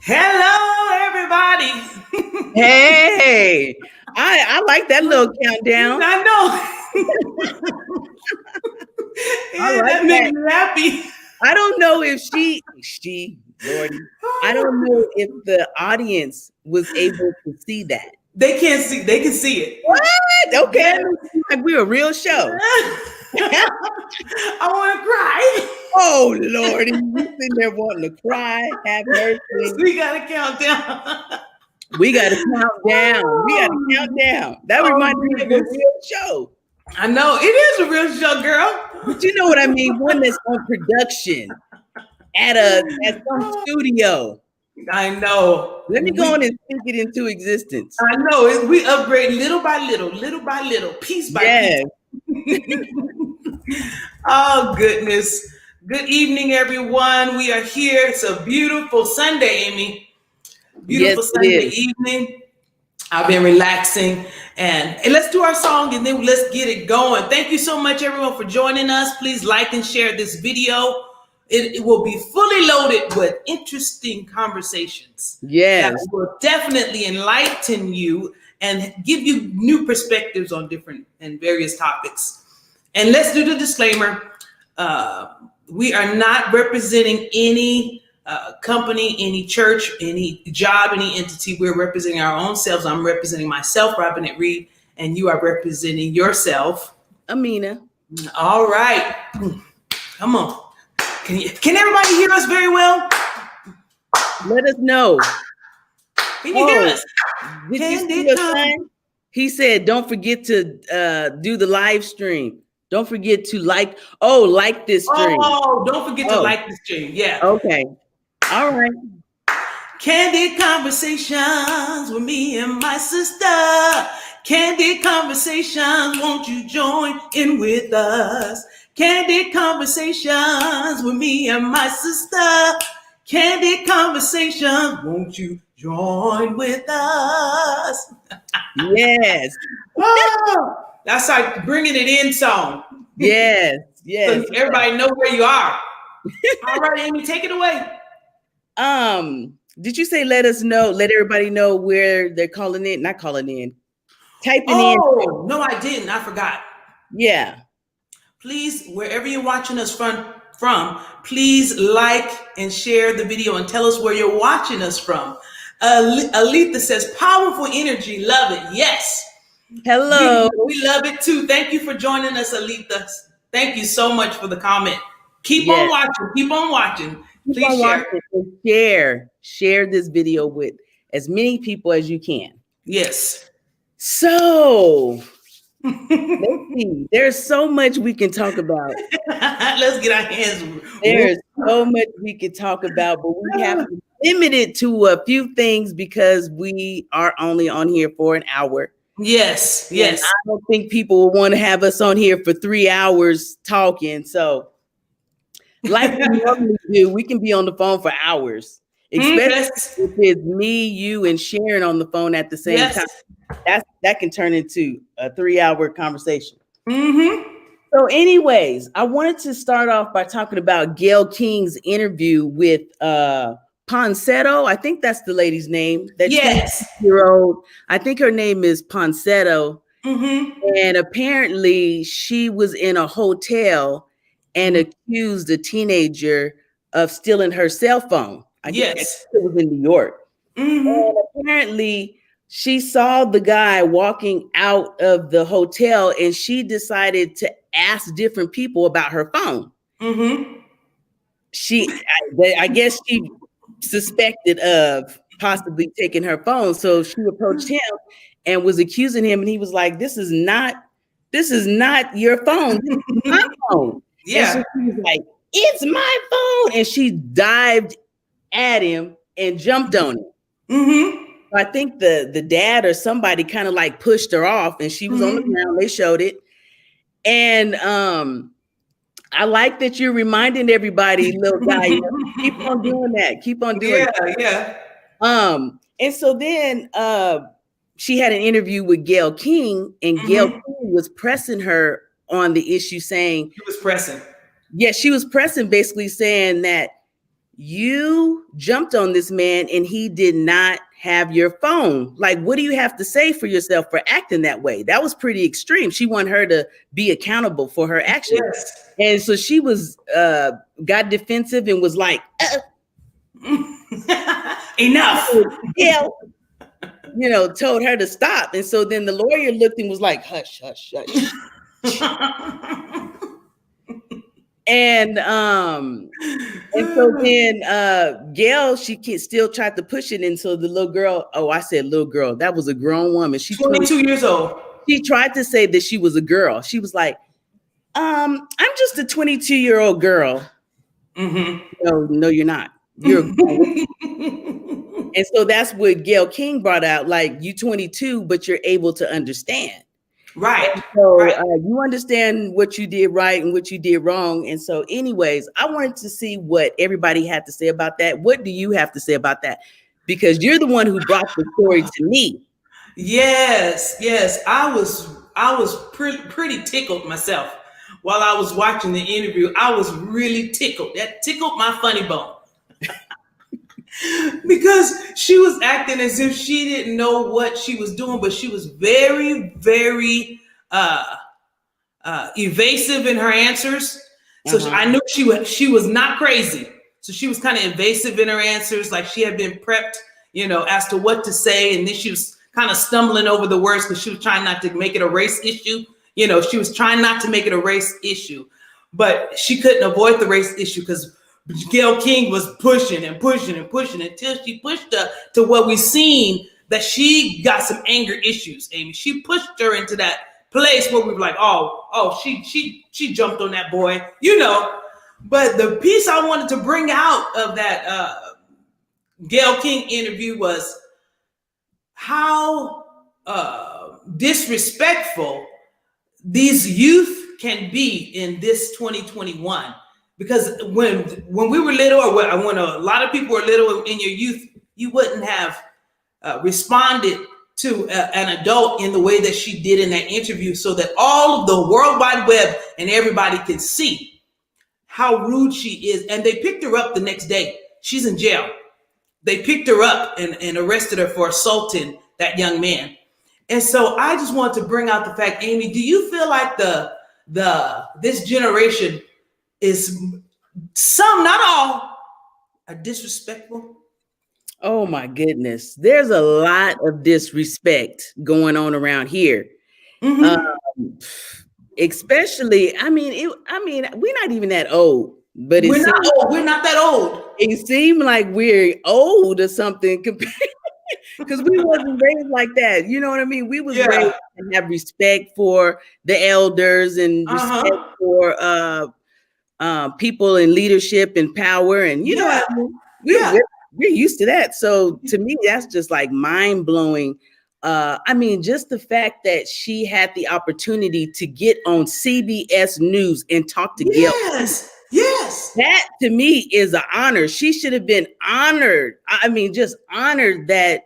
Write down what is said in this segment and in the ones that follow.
Hello, everybody. Hey, I like that little countdown. I know. I Yeah, like that makes that. me happy. I don't know if Lordy, I don't know if the audience was able to see that. They can't see. They can see it. What? Okay, Yeah. it looks like we're a real show. I want to cry. Oh Lordy, you sitting there wanting to cry, have mercy. We got to count down. We got to count down. We got to count down. That Oh, reminds me of a goodness. real show. I know it is a real show, girl. But you know what I mean? One that's on production at some studio. I know. Let me go on and speak it into existence. I know. We upgrade little by little, piece by Yes. piece. Oh, goodness. Good evening, everyone. We are here. It's a beautiful Sunday, Amy. Beautiful Yes, it Sunday is. evening. I've been relaxing and let's do our song and then let's get it going. Thank you so much, everyone, for joining us. Please like and share this video. It will be fully loaded with interesting conversations. Yes. That will definitely enlighten you and give you new perspectives on different and various topics. And let's do the disclaimer. We are not representing any company, any church, any job, any entity. We're representing our own selves. I'm representing myself, Robinette Reed, and you are representing yourself, Amina. All right. Come on. Can everybody hear us very well? Let us know. Can you hear us? Did you see your son? He said, don't forget to do the live stream. Don't forget to like this stream. Oh, don't forget to like the stream. Yeah. Okay. All right. Candid Conversations with me and my sister. Candid Conversations, won't you join in with us? Candid Conversations with me and my sister. Candid Conversations, won't you join with us? Yes. Oh, that's like bringing it in song. Yes. Yes. So everybody know where you are. All right, Amy, take it away. Did you say let everybody know where they're calling in? Not calling in. Typing in. Oh, no, I didn't. I forgot. Yeah. Please, wherever you're watching us from, please like and share the video and tell us where you're watching us from. Aletha says, powerful energy. Love it. Yes. Hello. We love it too. Thank you for joining us, Aletha. Thank you so much for the comment. Keep on watching. Keep on watching. Please share this video with as many people as you can. Yes. So let's see. There's so much we can talk about. Let's get our hands. There's so much we could talk about, but we have to limit it to a few things because we are only on here for an hour. Yes. And I don't think people will want to have us on here for 3 hours talking. So like we normally do, we can be on the phone for hours, especially if it's me, you, and Sharon on the phone at the same time. That can turn into a 3-hour conversation. Mm-hmm. So anyways, I wanted to start off by talking about Gayle King's interview with Ponsetto. I think that's the lady's name. That 20-year-old. I think her name is Ponsetto. Mm-hmm. And apparently she was in a hotel and accused a teenager of stealing her cell phone. I guess it was in New York. Mm-hmm. And apparently she saw the guy walking out of the hotel and she decided to ask different people about her phone. Mm-hmm. I guess she suspected of possibly taking her phone. So she approached him and was accusing him. And he was like, this is not your phone. This is my phone. Yeah. And so she was like, it's my phone. And she dived at him and jumped on him. Mm-hmm. I think the dad or somebody kind of like pushed her off and she was on the ground. They showed it. And I like that you're reminding everybody, little guy, keep on doing that. Keep on doing that. Yeah. And so then she had an interview with Gayle King, and Gayle King was pressing her on the issue, saying she was pressing. Yeah, she was pressing, basically saying that you jumped on this man and he did not have your phone. Like, what do you have to say for yourself for acting that way? That was pretty extreme. She wanted her to be accountable for her actions. Yes. And so she was got defensive and was like, enough. Yeah. You know, told her to stop. And so then the lawyer looked and was like, hush, hush, hush. And so then Gail, she still tried to push it. And so the little girl, I said little girl, that was a grown woman. She's 22 years old. She tried to say that she was a girl. She was like, I'm just a 22-year-old girl. Mm-hmm. No, you're not. You're a girl. And so that's what Gail King brought out. Like, you 22, but you're able to understand. Right. And so you understand what you did right and what you did wrong. And so anyways, I wanted to see what everybody had to say about that. What do you have to say about that? Because you're the one who brought the story to me. Yes. I was pretty tickled myself while I was watching the interview. I was really tickled. That tickled my funny bone. Because she was acting as if she didn't know what she was doing, but she was very, very evasive in her answers. So I knew she was not crazy. So she was kind of evasive in her answers, like she had been prepped, as to what to say, and then she was kind of stumbling over the words because she was trying not to make it a race issue. She was trying not to make it a race issue, but she couldn't avoid the race issue because Gail King was pushing and pushing and pushing until she pushed her to what we've seen, that she got some anger issues, Amy. She pushed her into that place where we were like, she jumped on that boy, But the piece I wanted to bring out of that Gail King interview was how disrespectful these youth can be in this 2021. Because when we were little, or when a lot of people were little in your youth, you wouldn't have responded to an adult in the way that she did in that interview, so that all of the World Wide Web and everybody could see how rude she is. And they picked her up the next day. She's in jail. They picked her up and arrested her for assaulting that young man. And so I just want to bring out the fact, Amy, do you feel like this generation is, some, not all, are disrespectful? Oh my goodness. There's a lot of disrespect going on around here. Especially, we're not even that old, but we're not old. We're not that old. It seemed like we're old or something because we wasn't raised like that. You know what I mean? We was raised to have respect for the elders and respect for people in leadership and power, and you know what I mean? We're used to that. So to me, that's just like mind-blowing. Just the fact that she had the opportunity to get on CBS News and talk to Gail. Yes. That to me is an honor. She should have been honored. Just honored that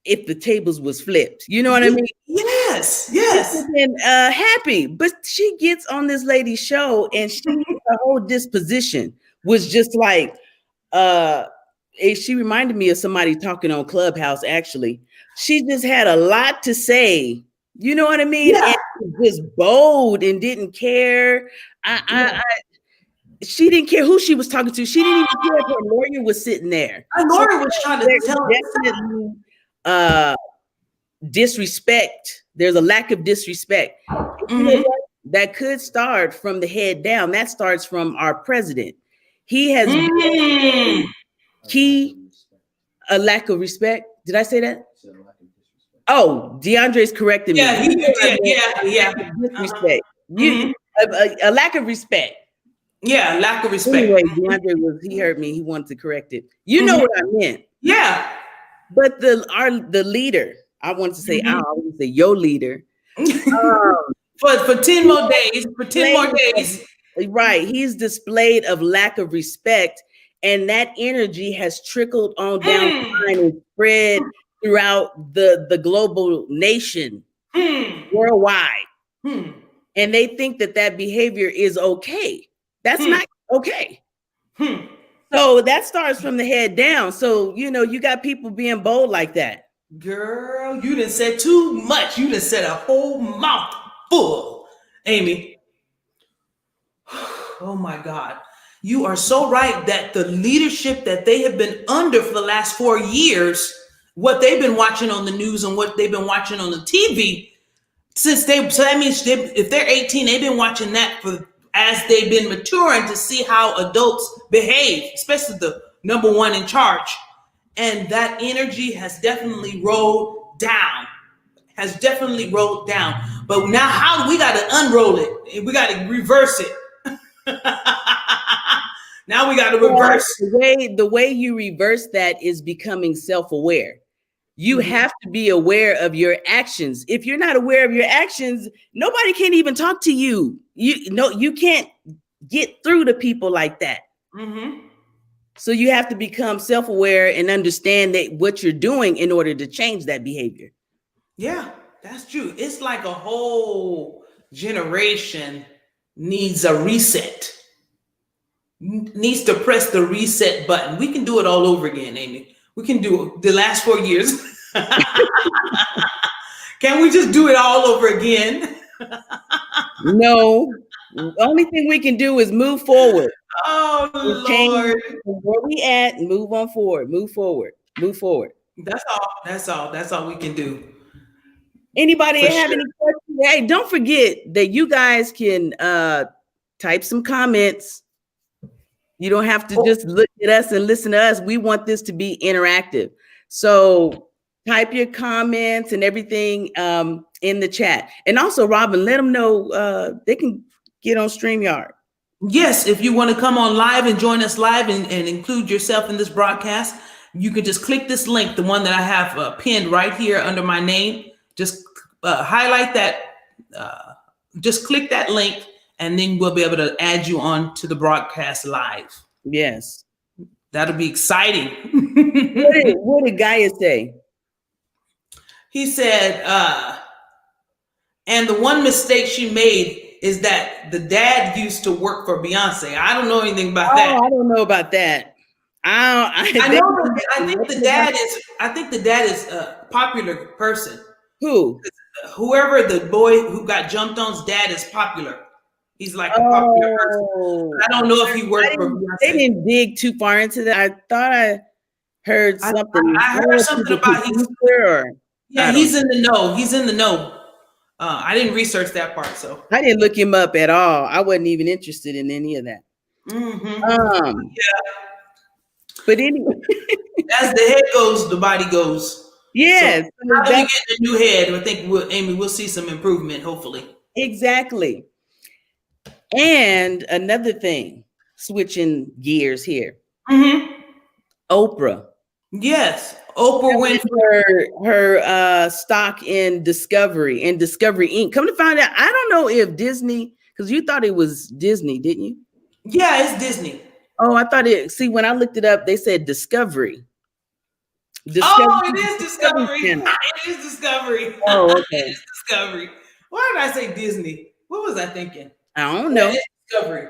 if the tables was flipped. You know what I mean? Yes. And happy. But she gets on this lady's show and her whole disposition was just like, she reminded me of somebody talking on Clubhouse, actually. She just had a lot to say. You know what I mean? Yeah. And was bold and didn't care. She didn't care who she was talking to. She didn't even care if her lawyer was sitting there. Her lawyer was trying to tell definitely disrespect. There's a lack of disrespect. You know what? That could start from the head down. That starts from our president. He has a lack of respect. Did I say that? Oh, DeAndre's correcting me. Yeah. Disrespect. A lack of respect. Yeah, lack of respect. Anyway, DeAndre he heard me. He wanted to correct it. You know what I meant. Yeah. But the leader, I wanted to say, I wouldn't say your leader. For 10 more days. For 10 more days. Right. He's displayed of lack of respect. And that energy has trickled on down the line and spread throughout the global nation, worldwide. And they think that behavior is okay. That's not okay. So So that starts from the head down. So, you got people being bold like that. Girl, you done said too much. You done said a whole mouth full, Amy. Oh my God. You are so right that the leadership that they have been under for the last 4 years, what they've been watching on the news and what they've been watching on the TV, so that means if they're 18, they've been watching that as they've been maturing to see how adults behave, especially the number one in charge. And that energy has definitely rolled down. But now how we got to unroll it? We got to reverse it. Now we got to reverse. The way you reverse that is becoming self-aware. You have to be aware of your actions. If you're not aware of your actions, nobody can even talk to you. You can't get through to people like that. Mm-hmm. So you have to become self-aware and understand that what you're doing in order to change that behavior. Yeah, that's true. It's like a whole generation needs a reset. Needs to press the reset button. We can do it all over again, Amy. We can do the last 4 years. Can we just do it all over again? No. The only thing we can do is move forward. Oh, Lord. Where we at, move on forward. Move forward. That's all we can do. Anybody have any questions? Hey, don't forget that you guys can type some comments. You don't have to just look at us and listen to us. We want this to be interactive. So type your comments and everything in the chat. And also, Robin, let them know they can get on StreamYard. Yes, if you want to come on live and join us live and include yourself in this broadcast, you can just click this link, the one that I have pinned right here under my name. Just highlight that, just click that link, and then we'll be able to add you on to the broadcast live. Yes. That'll be exciting. What did Gaia say? He said, and the one mistake she made is that the dad used to work for Beyonce. I don't know anything about that. I don't know about that. I think the dad is a popular person. Who? Whoever the boy who got jumped on's dad is popular. He's like a popular person. I don't know if he worked for Beyonce. They didn't dig too far into that. I thought I heard something. I heard something about he's in the know. He's in the know. I didn't research that part, so I didn't look him up at all. I wasn't even interested in any of that. Mm-hmm. But anyway, as the head goes, the body goes. Yes. So now that we get a new head, I think we'll see some improvement, hopefully. Exactly. And another thing, switching gears here. Mm-hmm. Oprah. Yes. Oprah went her stock in Discovery Inc. Come to find out, I don't know if Disney, because you thought it was Disney, didn't you? Yeah, it's Disney. Oh, I thought when I looked it up, they said Discovery. It is Discovery. It is Discovery. Oh, okay. It is Discovery. Why did I say Disney? What was I thinking? I don't know. It's Discovery.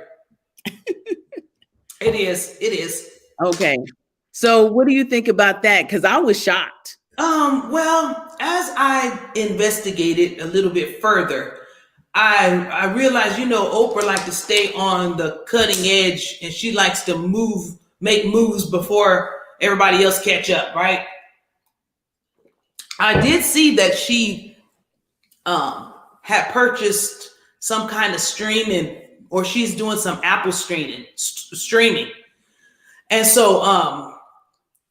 It is. Okay. So what do you think about that? Because I was shocked. Well, as I investigated a little bit further, I realized, Oprah likes to stay on the cutting edge, and she likes to make moves before everybody else catch up, right? I did see that she had purchased some kind of streaming, or she's doing some Apple streaming. And so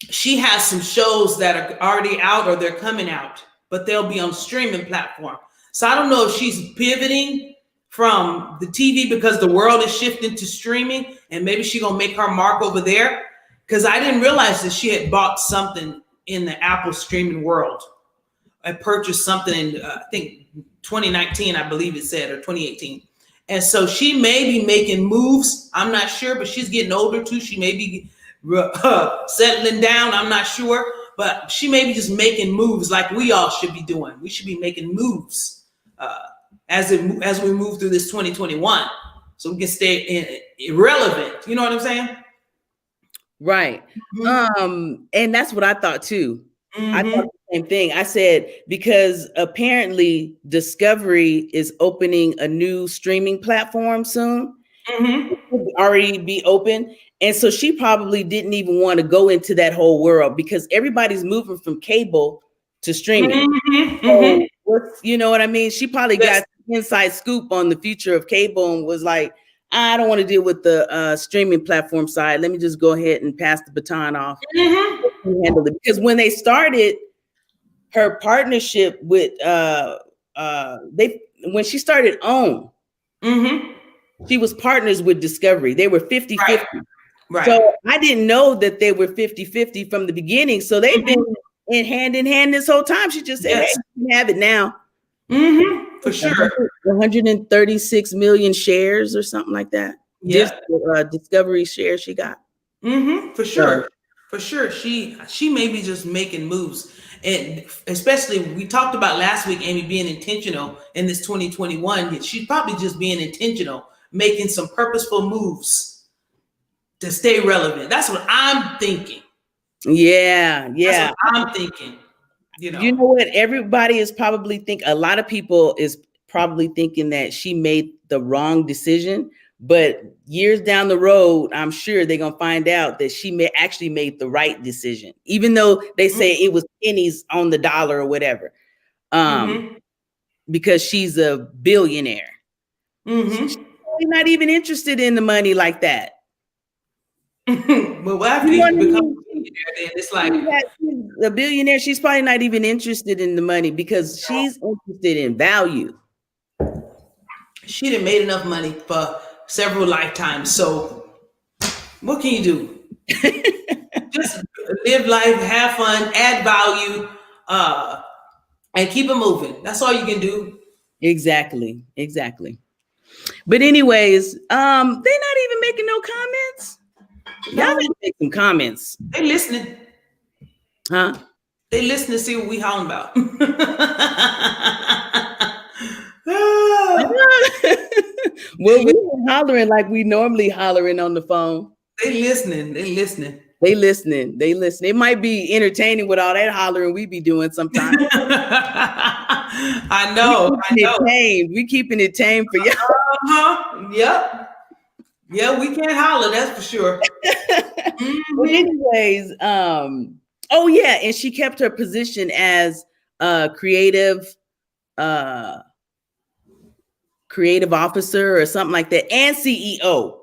she has some shows that are already out or they're coming out, but they'll be on streaming platform. So I don't know if she's pivoting from the TV because the world is shifting to streaming, and maybe she's going to make her mark over there. Because I didn't realize that she had bought something in the Apple streaming world. I purchased something in, I think, 2019, I believe it said, or 2018. And so she may be making moves. I'm not sure, but she's getting older too. She may be settling down. I'm not sure, but she may be just making moves like we all should be doing. We should be making moves as we move through this 2021, so we can stay irrelevant. You know what I'm saying? Right. And that's what I thought too. I thought the same thing. I said, because apparently Discovery is opening a new streaming platform soon. It could already be open. And so she probably didn't even want to go into that whole world because everybody's moving from cable to streaming. So you know what I mean? She probably got inside scoop on the future of cable and was like, I don't want to deal with the streaming platform side. Let me just go ahead and pass the baton off. Handle it. Because when they started her partnership with when she started OWN, she was partners with Discovery. They were 50-50. Right. So I didn't know that they were 50-50 from the beginning. So they've been in hand this whole time. She just said, hey, you can have it now. For sure. 136 million shares or something like that. Yeah. Discovery shares she got. For sure. For sure. She may be just making moves. And especially we talked about last week, Amy, being intentional in this 2021. She's probably just being intentional, making some purposeful moves to stay relevant. That's what I'm thinking. Yeah. That's what I'm thinking. You know what? Everybody is probably a lot of people is probably thinking that she made the wrong decision, but years down the road, I'm sure they're going to find out that she actually made the right decision, even though they say it was pennies on the dollar or whatever, because she's a billionaire. She's not even interested in the money like that. Well, after you become a billionaire, then it's like a billionaire. She's probably not even interested in the money because she's interested in value. She done made enough money for several lifetimes. So what can you do? Just live life, have fun, add value, and keep it moving. That's all you can do. Exactly. But anyways, they're not even making no comments. Y'all need to make some comments. They listening. Huh? They listening to see what we hollering about. Well, we were hollering like we normally hollering on the phone. They listening. It might be entertaining with all that hollering we be doing sometimes. I know. We keeping it tame for y'all. Yep. Yeah, we can't holler, that's for sure. But anyways, oh yeah, and she kept her position as creative officer or something like that, and CEO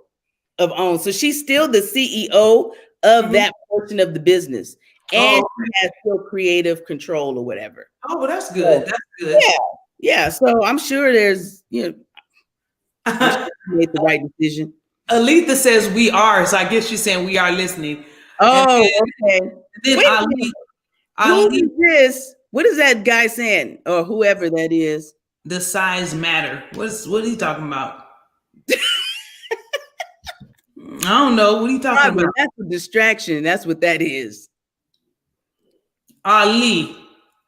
of OWN. So she's still the CEO of that portion of the business, and she has still creative control or whatever. Oh, well, that's good. That's good. Yeah. So I'm sure there's, she made the right decision. Aletha says we are, so I guess she's saying we are listening. Oh, okay. Then who is this? What is that guy saying, or whoever that is? The size matter. What is he talking about? I don't know. What are you talking about? That's a distraction. That's what that is. Ali.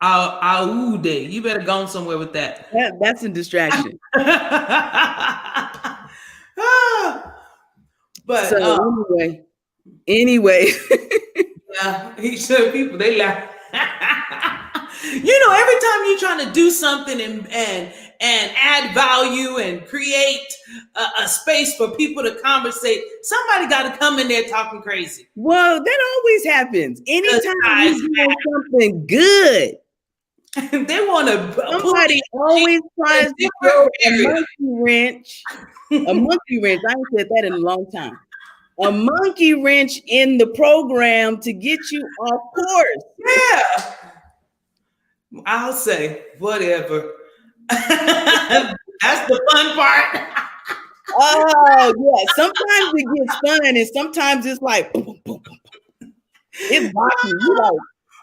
Aude. You better go somewhere with that. That's a distraction. But so anyway. Yeah, he said people, they laugh. Every time you're trying to do something and add value and create a space for people to conversate, somebody got to come in there talking crazy. Well, that always happens. Anytime you do something good, they want to. Somebody always tries to throw a monkey wrench. A monkey wrench. I ain't said that in a long time. A monkey wrench in the program to get you off course. Yeah. I'll say whatever. That's the fun part. Oh, yeah. Sometimes it gets fun and sometimes it's like boom, boom, boom, boom. It's rocking. You like,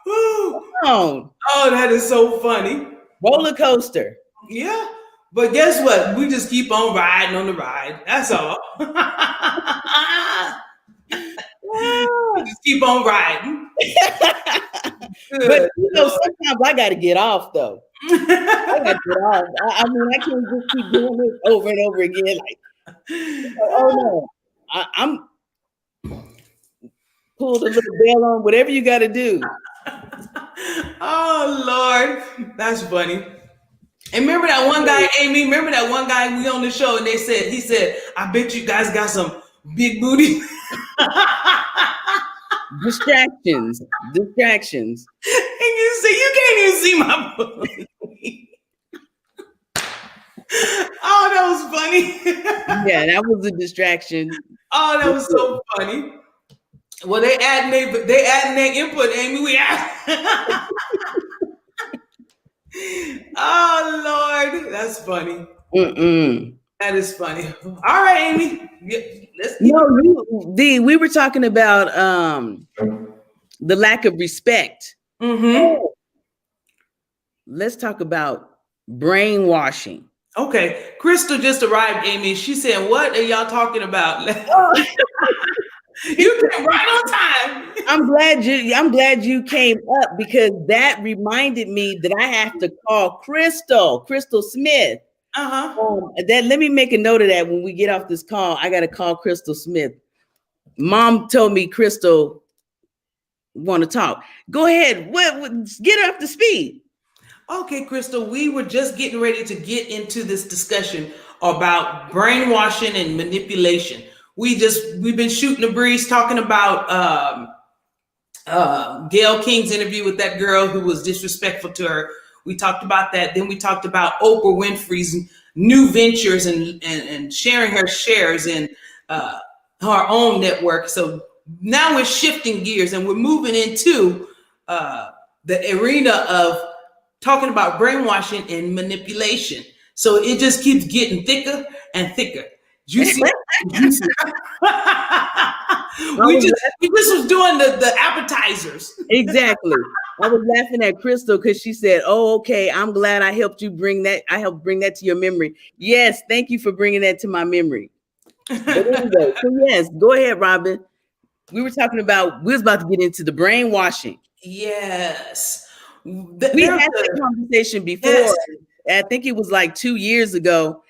come on. Oh, that is so funny. Roller coaster. Yeah. But guess what? We just keep on riding on the ride. That's all. We just keep on riding. But sometimes I got to get off though. I got to get off. I mean, I can't just keep doing this over and over again. Like, oh no, I'm pull the little bell on, whatever you got to do. Oh Lord, that's funny. And remember that one guy, Amy? Remember that one guy we on the show and he said, I bet you guys got some big booty. Distractions. And you say, you can't even see my booty. Oh, that was funny. Yeah, that was a distraction. Oh, that was so funny. Well, they adding their input, Amy. We add. Oh Lord, that's funny. That is funny. All right, Amy. We were talking about the lack of respect. Mm-hmm. Let's talk about brainwashing. Okay, Crystal just arrived, Amy. She said, "What are y'all talking about?" You came right on time. I'm glad you came up because that reminded me that I have to call Crystal Smith. Let me make a note of that when we get off this call. I got to call Crystal Smith. Mom told me Crystal want to talk. Go ahead. What get her up to speed. Okay, Crystal, we were just getting ready to get into this discussion about brainwashing and manipulation. We've been shooting the breeze talking about Gayle King's interview with that girl who was disrespectful to her. We talked about that. Then we talked about Oprah Winfrey's new ventures and sharing her shares in her own network. So now we're shifting gears and we're moving into the arena of talking about brainwashing and manipulation. So it just keeps getting thicker and thicker. Juicy. We just was doing the appetizers. Exactly. I was laughing at Crystal because she said, "Oh, okay. I'm glad I helped you bring that. I helped bring that to your memory." Yes, thank you for bringing that to my memory. But anyway, so yes, go ahead, Robin. We was about to get into the brainwashing. Yes. We had that conversation before. Yes. I think it was like 2 years ago.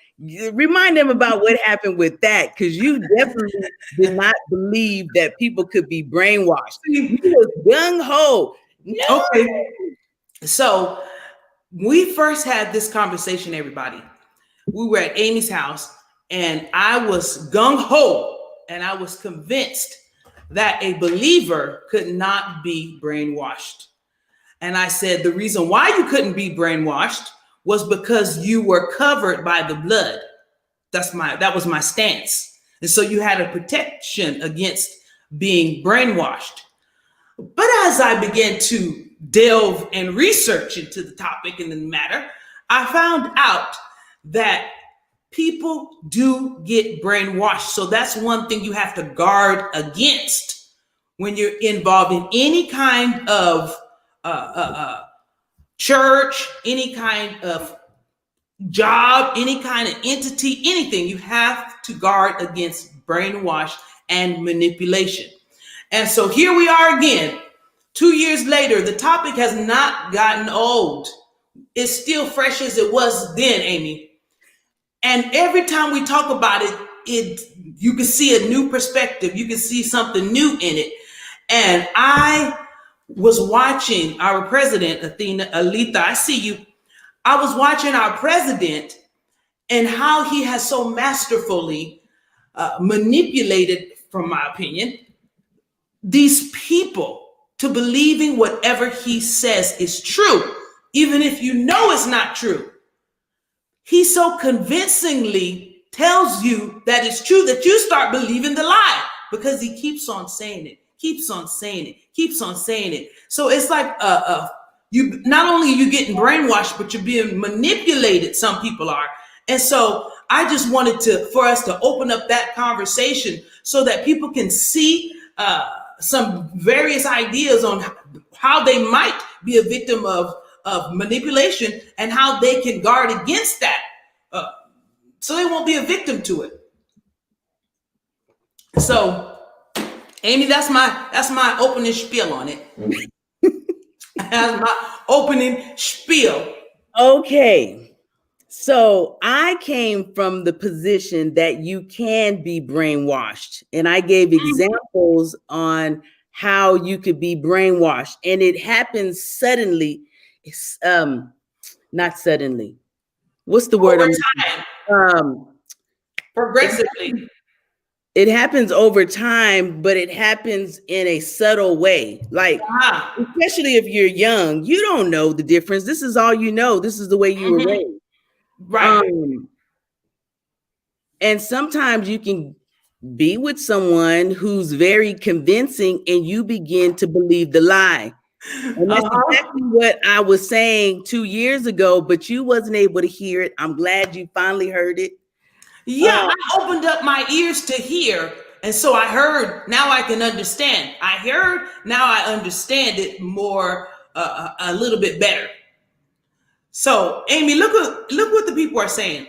Remind them about what happened with that, because you definitely did not believe that people could be brainwashed. You was gung-ho. No. Okay. So we first had this conversation, everybody. We were at Amy's house and I was gung-ho and I was convinced that a believer could not be brainwashed. And I said, the reason why you couldn't be brainwashed was because you were covered by the blood. That was my stance. And so you had a protection against being brainwashed. But as I began to delve and research into the topic and the matter, I found out that people do get brainwashed. So that's one thing you have to guard against when you're involved in any kind of church, any kind of job, any kind of entity, anything. You have to guard against brainwash and manipulation. And so here we are again, 2 years later. The topic has not gotten old. It's still fresh as it was then, Amy. And every time we talk about it, you can see a new perspective. You can see something new in it. And I was watching our president, Alita, I see you. I was watching our president and how he has so masterfully manipulated, from my opinion, these people to believing whatever he says is true, even if you know it's not true. He so convincingly tells you that it's true that you start believing the lie because he keeps on saying it, keeps on saying it, keeps on saying it. So it's like you not only are you getting brainwashed, but you're being manipulated. Some people are. And so I just wanted for us to open up that conversation so that people can see some various ideas on how they might be a victim of manipulation and how they can guard against that so they won't be a victim to it. So, Amy, that's my opening spiel on it. That's my opening spiel. Okay. So I came from the position that you can be brainwashed, and I gave examples on how you could be brainwashed, and it happens suddenly. It's not suddenly. What's the word? Over time, progressively. It happens over time, but it happens in a subtle way. Like, especially if you're young, you don't know the difference. This is all you know. This is the way you were raised. Right. And sometimes you can be with someone who's very convincing and you begin to believe the lie. And that's exactly what I was saying 2 years ago, but you wasn't able to hear it. I'm glad you finally heard it. Yeah, I opened up my ears to hear. And so I heard, now I can understand. I heard, now I understand it more, a little bit better. So, Amy, look what the people are saying.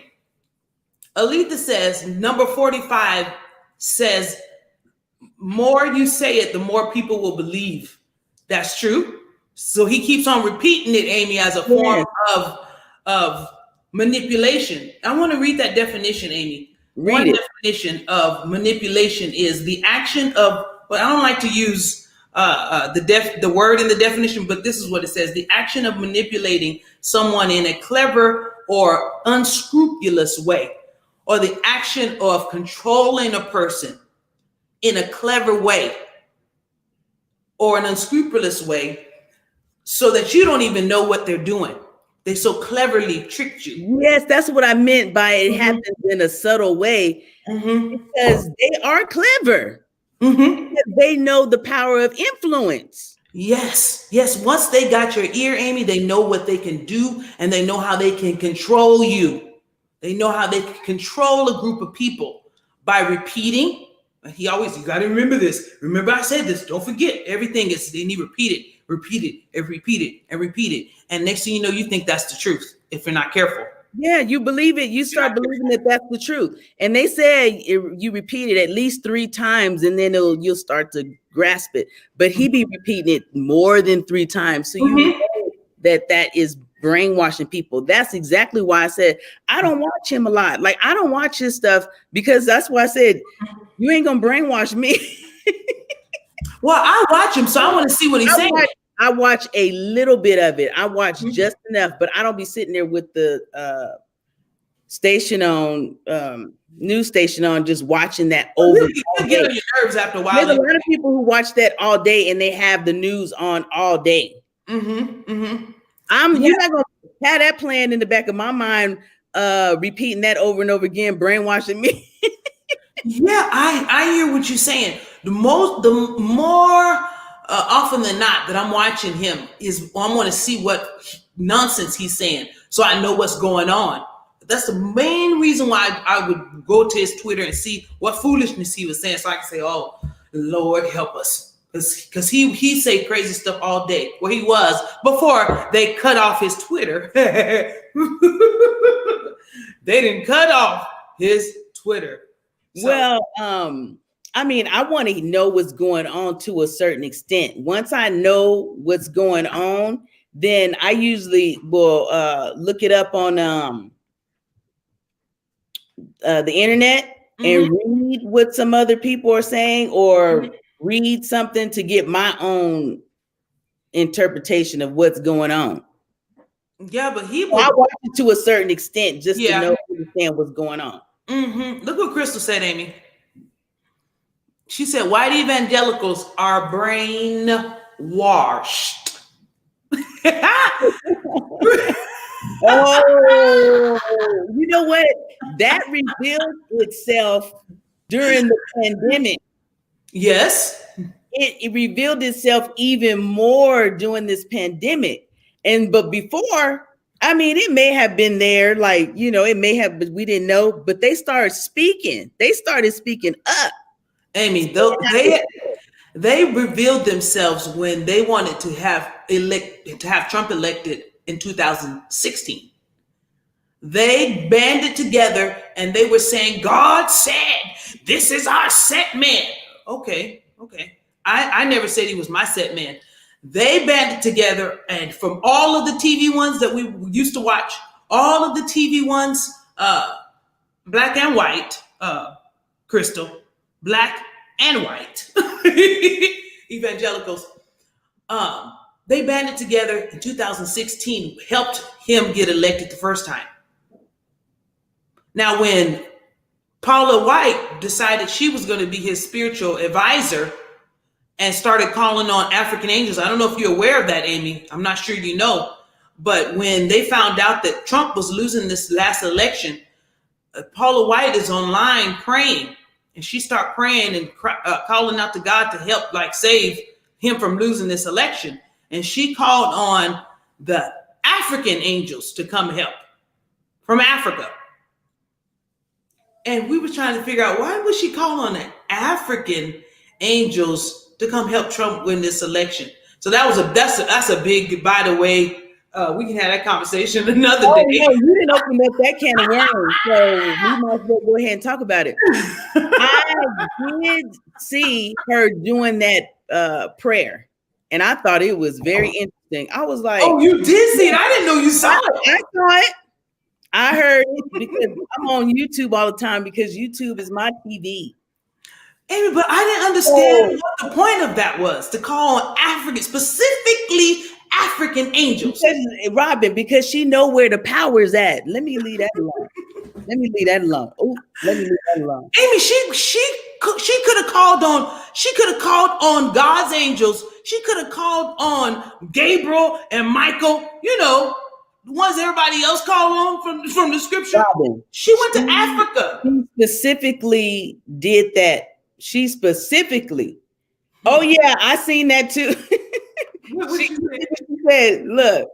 Alita says, number 45 says, more you say it, the more people will believe. That's true. So he keeps on repeating it, Amy, as a form of manipulation. I want to read that definition, Amy. One definition of manipulation is the action of, well, I don't like to use the word in the definition, but this is what it says: the action of manipulating someone in a clever or unscrupulous way, or the action of controlling a person in a clever way or an unscrupulous way, so that you don't even know what they're doing. They so cleverly tricked you. Yes, that's what I meant by it happens in a subtle way, because they are clever. They know the power of influence. Yes. Once they got your ear, Amy, they know what they can do, and they know how they can control you. They know how they can control a group of people by repeating. You got to remember this. Remember, I said this. Don't forget, everything is, they need repeat it, and repeat it. And next thing you know, you think that's the truth if you're not careful. Yeah, you believe it. You start believing that that's the truth. And they say you repeat it at least 3 times, and then you'll start to grasp it. But he be repeating it more than 3 times. So you know that is brainwashing people. That's exactly why I said I don't watch him a lot. Like, I don't watch his stuff, because that's why I said you ain't gonna brainwash me. Well, I watch him, so I want to see what he's saying. I watch a little bit of it. I watch just enough, but I don't be sitting there with the station on, news station on, just watching that over. You get on your nerves after a while. There's a lot of people who watch that all day, and they have the news on all day. You're not gonna have that playing in the back of my mind, repeating that over and over again, brainwashing me. Yeah, I hear what you're saying. The more often than not that I'm watching him is I want to see what nonsense he's saying, so I know what's going on. That's the main reason why I would go to his Twitter and see what foolishness he was saying, so I can say, "Oh, Lord, help us," because he say crazy stuff all day. Well, he was before they cut off his Twitter. They didn't cut off his Twitter. So. Well, I mean, I want to know what's going on to a certain extent. Once I know what's going on, then I usually will look it up on the internet and read what some other people are saying, or read something to get my own interpretation of what's going on. Yeah, but I watch it to a certain extent just to know, understand what's going on. Look what Crystal said, Amy. She said, white evangelicals are brainwashed. Oh, you know what? That revealed itself during the pandemic. Yes. It revealed itself even more during this pandemic. But before, I mean, it may have been there, like, it may have, but we didn't know. But they started speaking. They started speaking up. Amy, they revealed themselves when they wanted to have Trump elected in 2016. They banded together and they were saying, God said, this is our set man. Okay. I never said he was my set man. They banded together, and from all of the TV ones that we used to watch, all of the TV ones, black and white, Crystal, black and white. evangelicals, they banded together in 2016, helped him get elected the first time. Now, when Paula White decided she was going to be his spiritual advisor and started calling on African angels, I don't know if you're aware of that, Amy. I'm not sure you know. But when they found out that Trump was losing this last election, Paula White is online praying, and she started praying and calling out to God to help, like, save him from losing this election. And she called on the African angels to come help from Africa. And we were trying to figure out, why would she call on the African angels to come help Trump win this election? So that's a big, by the way, we can have that conversation another day. No, you didn't open up that can of worms, so we might as well go ahead and talk about it. I did see her doing that prayer, and I thought it was very interesting. I was like, "Oh, you did see it? I didn't know you saw it." I saw it. I heard it because I'm on YouTube all the time, because YouTube is my TV. Amy, but I didn't understand what the point of that was, to call on African, specifically African angels. Robin, because she know where the power is at. Let me leave that alone. Let me leave that alone. Oh, let me leave that alone. Amy, she could have called on God's angels. She could have called on Gabriel and Michael, you know, the ones everybody else called on from the scripture. Robin, she went to Africa. She specifically did that. She specifically. Oh yeah, I seen that too. She said, "Look."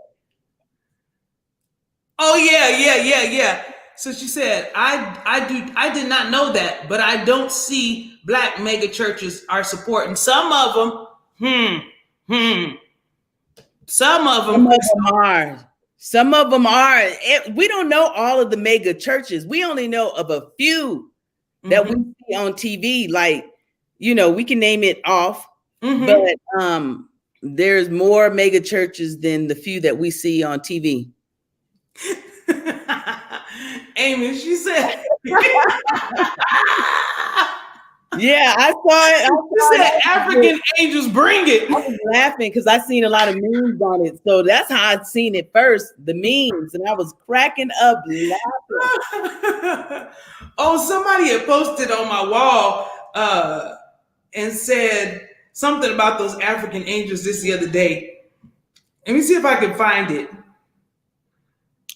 Oh yeah. So she said, I did not know that, but I don't see black mega churches are supporting. Some of them, Some of them are. Some of them are. We don't know all of the mega churches. We only know of a few that we see on TV. Like, you know, we can name it off, but there's more mega churches than the few that we see on TV. Amy, she said. Yeah, I saw it. She said, African angels, bring it. I was laughing because I seen a lot of memes on it. So that's how I'd seen it first, the memes, and I was cracking up laughing. Oh, somebody had posted on my wall and said something about those African angels the other day. Let me see if I can find it.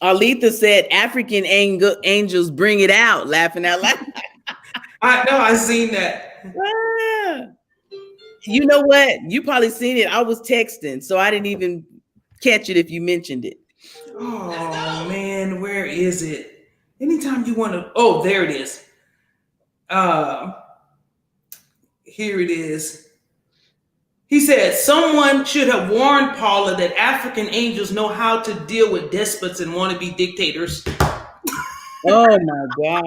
Arletha said, African angels, bring it out, laughing out loud. I know, I seen that. You know what? You probably seen it. I was texting, so I didn't even catch it if you mentioned it. Oh, man, where is it? Anytime you want to, oh, there it is. Here it is. He said, someone should have warned Paula that African angels know how to deal with despots and wannabe dictators. Oh my God.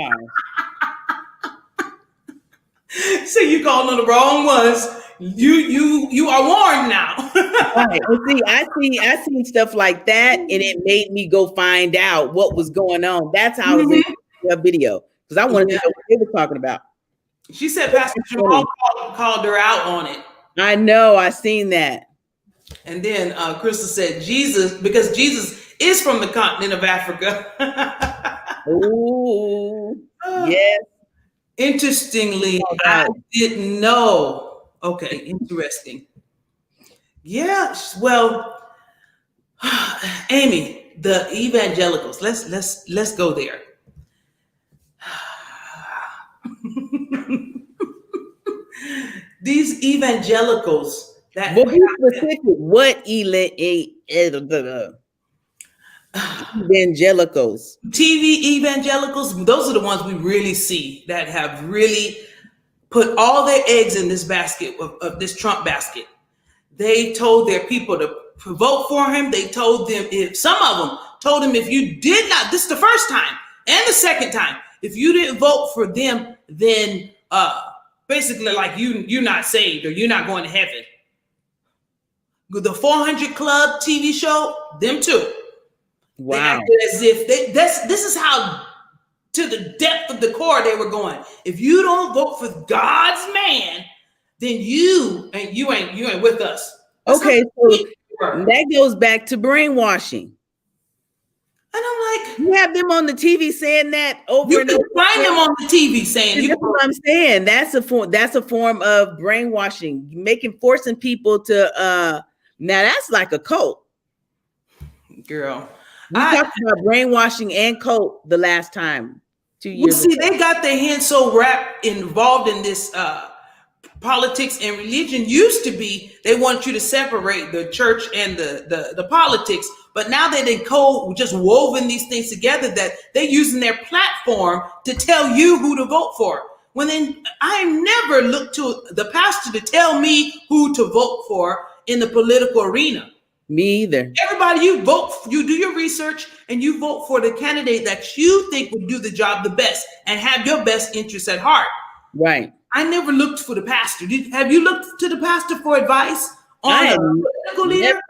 So you called on the wrong ones. You are warned now. Right. And I seen stuff like that, and it made me go find out what was going on. That's how I was able to see a video, because I wanted to know what they were talking about. She said Pastor Jamal called her out on it. I know, I seen that. And then Crystal said Jesus, because Jesus is from the continent of Africa. Oh, yes. Interestingly, I didn't know. Okay, interesting. Yeah, well, Amy, the evangelicals. Let's go there. These evangelicals that evangelicals, TV evangelicals, those are the ones we really see that have really put all their eggs in this basket of this Trump basket. They told their people to vote for him. They told them, if some of them told him, if you did not, this is the first time and the second time, if you didn't vote for them, then basically like you're not saved or you're not going to heaven. The 400 Club TV show, them too. Wow. They acted as if this is how to the depth of the core they were going. If you don't vote for God's man, then you ain't with us. That's Okay, so and that goes back to brainwashing. I'm like, You have them on the TV saying that over you and can over. find them on the TV saying That's what I'm saying. That's a form of brainwashing, forcing people to now that's like a cult. Girl. We talked about brainwashing and cult the last time, 2 years ago. They got their hands so involved in this politics and religion. Used to be they want you to separate the church and the politics, but now that they just woven these things together, that they're using their platform to tell you who to vote for. When I never looked to the pastor to tell me who to vote for in the political arena. Me either. Everybody, you do your research and you vote for the candidate that you think would do the job the best and have your best interests at heart. Right. I never looked for the pastor. Have you looked to the pastor for advice on a political leader?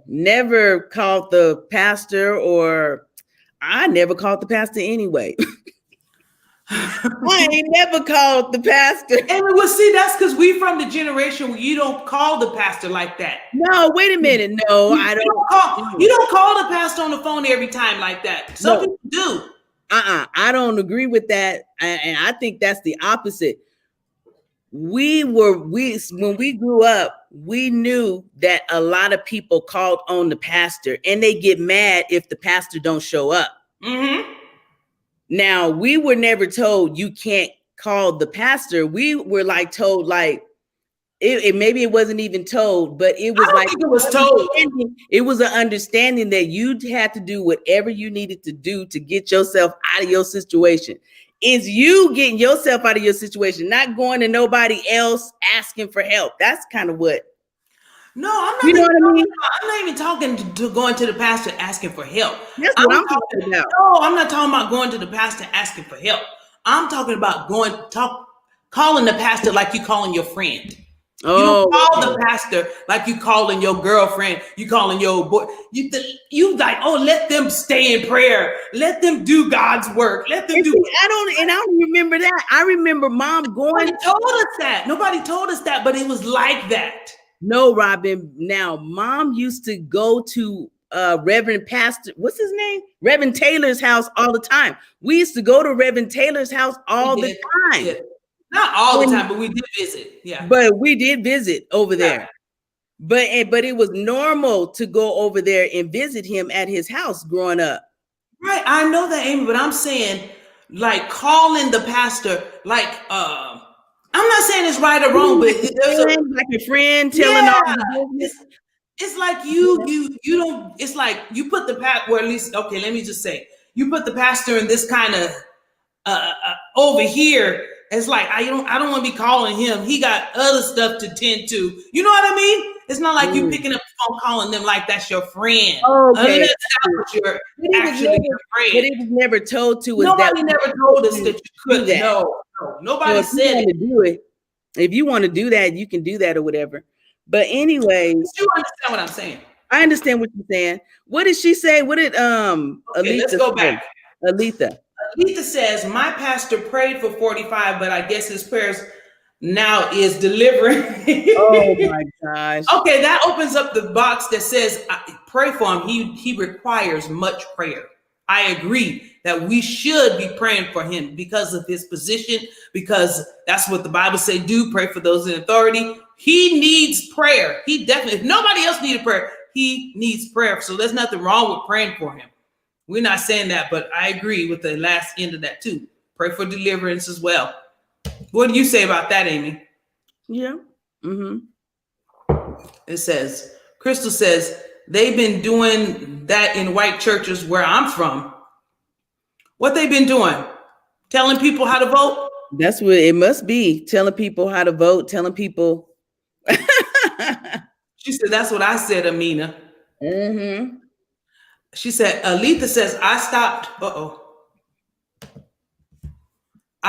Never called the pastor, or I never called the pastor anyway. I ain't never called the pastor. And well, see, that's because we from the generation where you don't call the pastor like that. No, wait a minute. No, I don't. You don't call the pastor on the phone every time like that. Some people do. I don't agree with that, and I think that's the opposite. When we grew up, we knew that a lot of people called on the pastor, and they get mad if the pastor don't show up. Mm-hmm. Now, we were never told you can't call the pastor. We were like told, like maybe it wasn't even told, but it was like it was told. It was an understanding that you had to do whatever you needed to do to get yourself out of your situation. Is you getting yourself out of your situation, not going to nobody else asking for help. That's kind of what. No, I'm not. You know what I mean? I'm not even talking to going to the pastor asking for help. That's what I'm talking about. No, I'm not talking about going to the pastor asking for help. I'm talking about calling the pastor like you calling your friend. You don't call the pastor like you calling your girlfriend. You calling your boy. You like, oh, let them stay in prayer. Let them do God's work. Let them do. I don't remember that. I remember Mom going. Nobody told us that, but it was like that. No, Robin. Now, Mom used to go to Reverend Pastor, what's his name? Reverend Taylor's house all the time. We used to go to Reverend Taylor's house all the time. Yeah. Not all the time, but we did visit. Yeah. But we did visit over there. But it was normal to go over there and visit him at his house growing up. Right. I know that, Amy, but I'm saying like calling the pastor, like I'm not saying it's right or wrong, but like a friend telling all it's like you don't, it's like you put the pastor, or at least, okay, let me just say, you put the pastor in this kind of over here. It's like I don't want to be calling him. He got other stuff to tend to. You know what I mean? It's not like you picking up the phone calling them like that's your friend. Okay. You're actually your friend. But it was never told to us. Nobody never told us that you could. No, nobody said it. Do it. If you want to do that, you can do that or whatever. But anyways, you understand what I'm saying? I understand what you're saying. What did she say? What did let's go back. Aletha says, my pastor prayed for 45, but I guess his prayers now is delivering. Oh my gosh. Okay, that opens up the box that says, pray for him. He requires much prayer. I agree that we should be praying for him because of his position, because that's what the Bible says, do pray for those in authority. He needs prayer. He definitely, if nobody else needed prayer, he needs prayer. So there's nothing wrong with praying for him. We're not saying that, but I agree with the last end of that too. Pray for deliverance as well. What do you say about that, Amy? Yeah. Mm-hmm. It says, Crystal says, they've been doing that in white churches where I'm from. What they've been doing? Telling people how to vote? That's what it must be. Telling people how to vote, telling people. She said, that's what I said, Amina. Mm-hmm. She said, Aletha says, I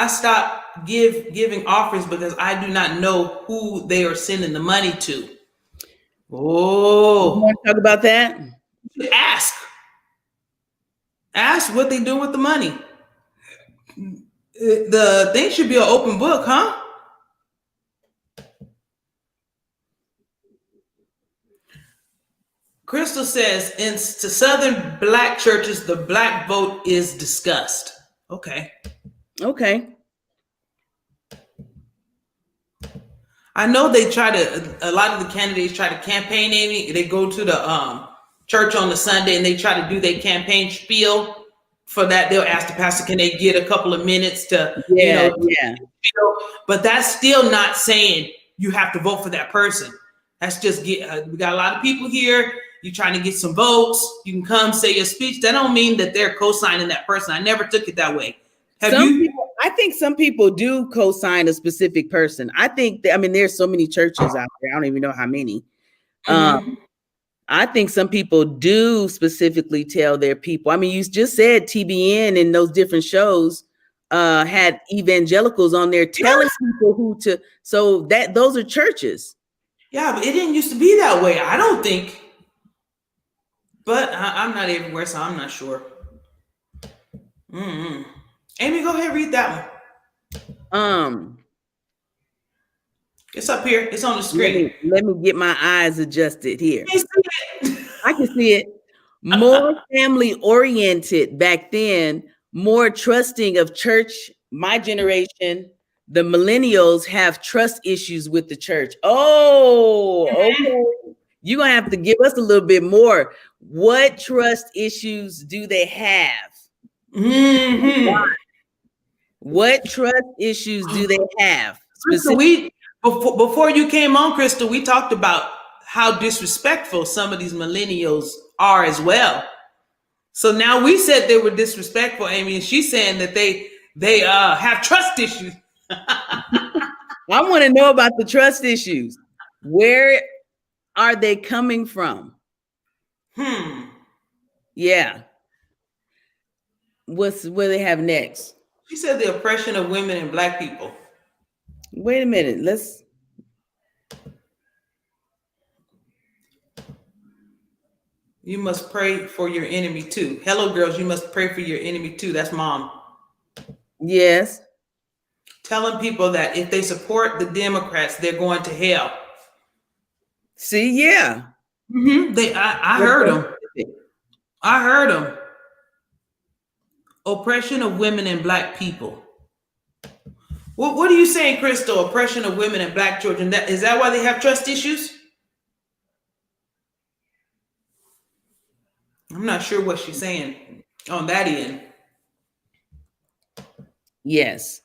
stopped giving offerings because I do not know who they are sending the money to. Oh. You want to talk about that? You should ask. Ask what they do with the money. The thing should be an open book, huh? Crystal says, in to Southern black churches, the black vote is discussed. Okay. Okay. I know they try to, a lot of the candidates try to campaign, Amy. They go to the church on the Sunday and they try to do their campaign spiel. For that, they'll ask the pastor, can they get a couple of minutes to, Yeah. spiel? But that's still not saying you have to vote for that person. That's just we got a lot of people here. You're trying to get some votes. You can come say your speech. That don't mean that they're co-signing that person. I never took it that way. I think some people do co-sign a specific person. I think there's so many churches out there. I don't even know how many. I think some people do specifically tell their people. I mean, you just said TBN and those different shows had evangelicals on there telling people who to. So those are churches. Yeah, but it didn't used to be that way. I don't think. But I'm not everywhere, so I'm not sure. Amy, go ahead, read that one. It's up here. It's on the screen. Let me get my eyes adjusted here. I can see it. More family oriented back then, more trusting of church. My generation, the millennials have trust issues with the church. Oh, okay. You're going to have to give us a little bit more. What trust issues do they have? What trust issues do they have? Crystal, before you came on, Crystal, we talked about how disrespectful some of these millennials are as well. So now we said they were disrespectful, Amy, and she's saying that they have trust issues. I want to know about the trust issues. Where are they coming from? Yeah. What do they have next? She said the oppression of women and black people. Wait a minute. You must pray for your enemy too. Hello, girls. You must pray for your enemy too. That's mom. Yes. Telling people that if they support the Democrats, they're going to hell. See, yeah. I heard them. I heard them. Oppression of women and black people. What are you saying, Crystal? Oppression of women and black children. Is that why they have trust issues? I'm not sure what she's saying on that end. Yes.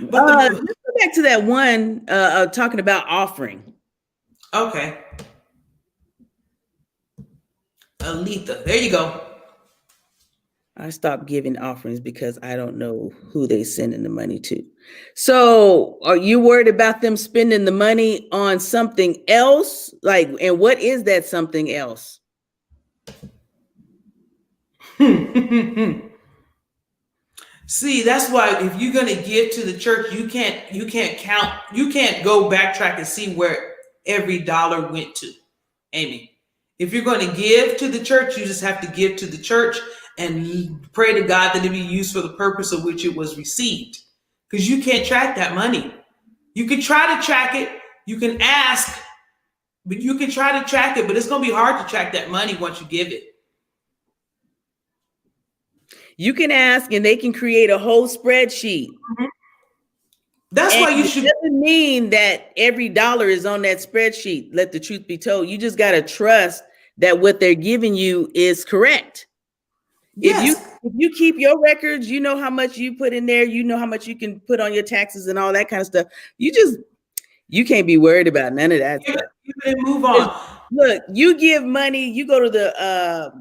But let's go back to that one talking about offering. Okay. Aletha, there you go. I stopped giving offerings because I don't know who they sending the money to. So are you worried about them spending the money on something else? And what is that something else? See, that's why if you're going to give to the church, you can't go backtrack and see where every dollar went to, Amy. If you're going to give to the church, you just have to give to the church and pray to God that it be used for the purpose of which it was received. Because you can't track that money. You can try to track it. You can ask, but you can try to track it, but it's going to be hard to track that money once you give it. You can ask and they can create a whole spreadsheet. That's why you should. It doesn't mean that every dollar is on that spreadsheet. Let the truth be told. You just got to trust that what they're giving you is correct. Yes. If you keep your records, you know how much you put in there, you know how much you can put on your taxes and all that kind of stuff. You can't be worried about none of that stuff. You can move on. Look, you give money, you go to the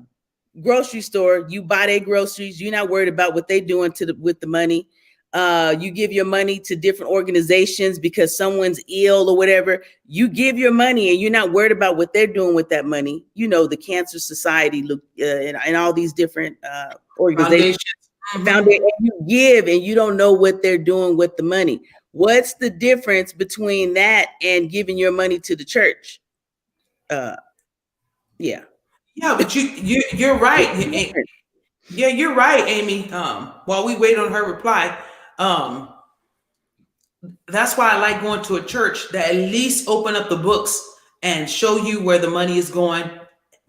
grocery store, you buy their groceries, you're not worried about what they're doing with the money. You give your money to different organizations because someone's ill or whatever. You give your money and you're not worried about what they're doing with that money. You know, the Cancer Society and all these different organizations. Foundation. You give and you don't know what they're doing with the money. What's the difference between that and giving your money to the church? Yeah. Yeah, but you're right. Yeah, you're right, Amy. While we wait on her reply, that's why I like going to a church that at least open up the books and show you where the money is going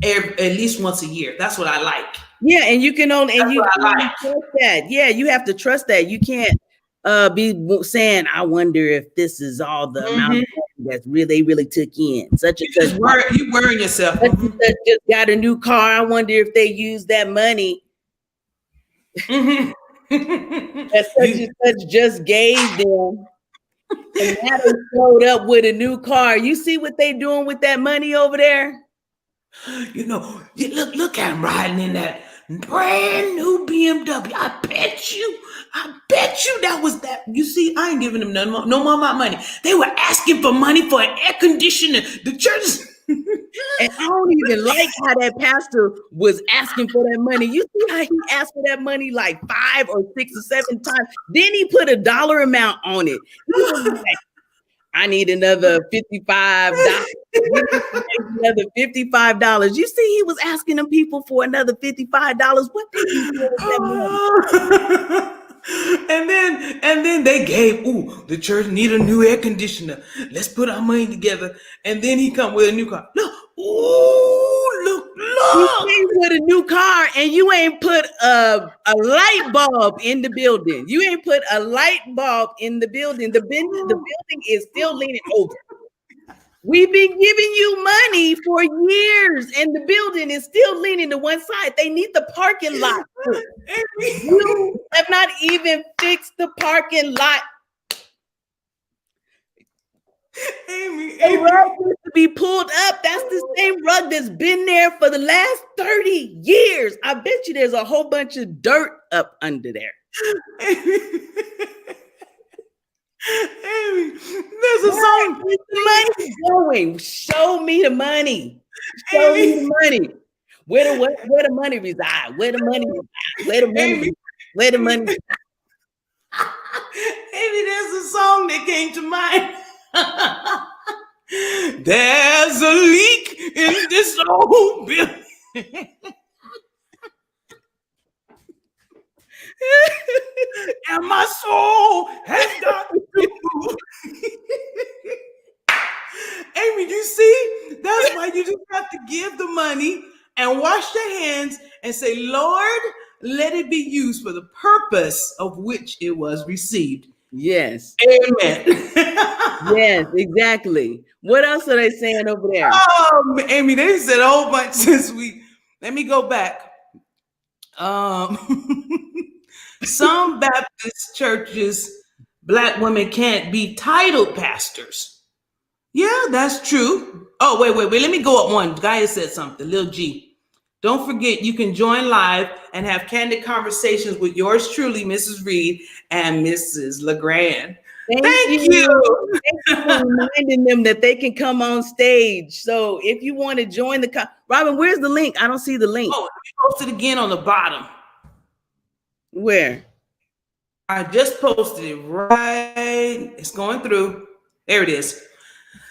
at least once a year. That's what I like. Yeah, and you can only Like. trust that. Yeah, you have to trust that. You can't be saying, "I wonder if this is all the amount of money that's really took in." Such and such. You worrying yourself. Such and such just got a new car. I wonder if they use that money that such and such just gave them. And now they showed up with a new car. You see what they doing with that money over there? You know, look at him riding in that brand new BMW. I bet you that was that. You see, I ain't giving them no more my money. They were asking for money for an air conditioner. The church. And I don't even like how that pastor was asking for that money. You see how he asked for that money like 5 or 6 or 7 times. Then he put a dollar amount on it. He was like, I need another $55. Another $55. You see, he was asking them people for another $55. What did he do with that money? And then they gave, the church need a new air conditioner. Let's put our money together. And then he come with a new car. Look. You came with a new car and you ain't put a light bulb in the building. You ain't put a light bulb in the building. The building is still leaning over. We've been giving you money for years and the building is still leaning to one side. They need the parking lot. You have not even fixed the parking lot. Amy. The rug needs to be pulled up. That's the same rug that's been there for the last 30 years. I bet you there's a whole bunch of dirt up under there. Amy, there's a song. Where's the money going? Show me the money. Show me the money. Where the money reside? Where the money reside? Where the money reside? Where the money reside? Amy, there's a song that came to mind. There's a leak in this old building. And my soul has got to move. Amy, you see? That's why you just have to give the money and wash your hands and say, Lord, let it be used for the purpose of which it was received. Yes. Amen. Yes, exactly. What else are they saying over there? Amy, they said a whole bunch since let me go back. Some Baptist churches, Black women can't be titled pastors. Yeah, that's true. Oh, wait. Let me go up one. Guy said something, Lil G. Don't forget, you can join live and have candid conversations with yours truly, Mrs. Reed and Mrs. LeGrand. Thank you. Thank you for reminding them that they can come on stage. So if you want to join Robin, where's the link? I don't see the link. Oh, let me post it again on the bottom. Where? I just posted it right. It's going through. There it is.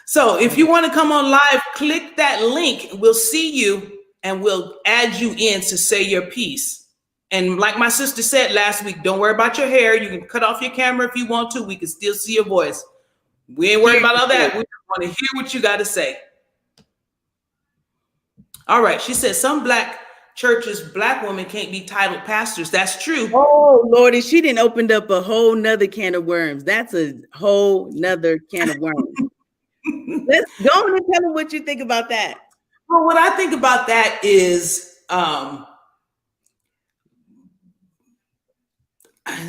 So if you want to come on live, click that link. We'll see you and we'll add you in to say your piece. And like my sister said last week, don't worry about your hair. You can cut off your camera if you want to. We can still see your voice. We ain't worried about all that. We just want to hear what you got to say. All right. She said some Black churches, Black women can't be titled pastors. That's true. Oh, Lordy, she didn't opened up a whole nother can of worms. That's a whole nother can of worms. Let's go on and tell them what you think about that. Well, what I think about that is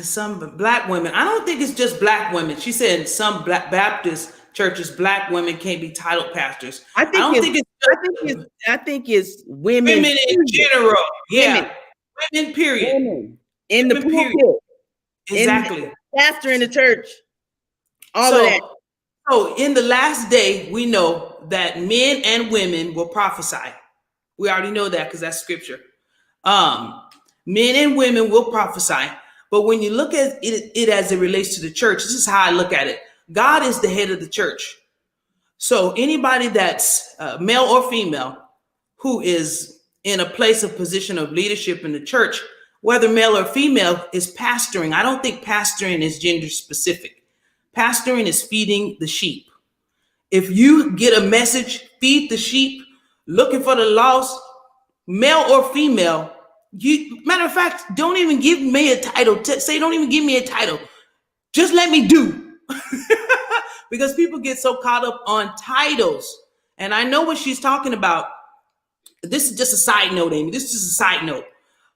some Black women. I don't think it's just Black women. She said some Black Baptist churches, Black women can't be titled pastors. I think it's women. Women in general. Yeah. Women, period. Women in the pulpit. Exactly. Pastor in the church. All of that. So in the last day, we know that men and women will prophesy. We already know that because that's scripture. Men and women will prophesy. But when you look at it as it relates to the church, this is how I look at it. God is the head of the church. So anybody that's male or female who is in a place of position of leadership in the church, whether male or female, is pastoring. I don't think pastoring is gender specific. Pastoring is feeding the sheep. If you get a message, feed the sheep, looking for the lost, male or female. Matter of fact, don't even give me a title. Don't even give me a title. Just let me do. Because people get so caught up on titles. And I know what she's talking about. This is just a side note, Amy. This is just a side note.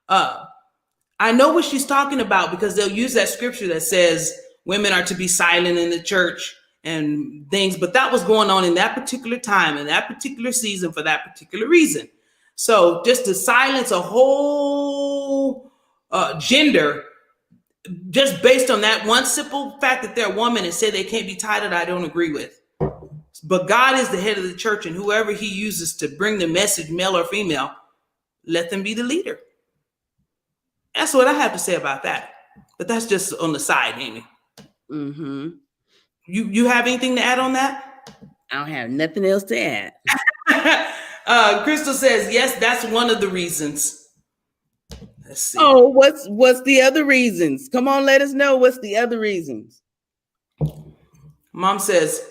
I know what she's talking about because they'll use that scripture that says women are to be silent in the church and things. But that was going on in that particular time, in that particular season, for that particular reason. So just to silence a whole gender just based on that one simple fact that they're a woman and say they can't be titled, I don't agree with. But God is the head of the church, and whoever he uses to bring the message, male or female, let them be the leader. That's what I have to say about that. But that's just on the side, Amy. Mm-hmm. You have anything to add on that? I don't have nothing else to add. Crystal says, yes, that's one of the reasons. Let's see. Oh, what's the other reasons? Come on, let us know what's the other reasons. Mom says,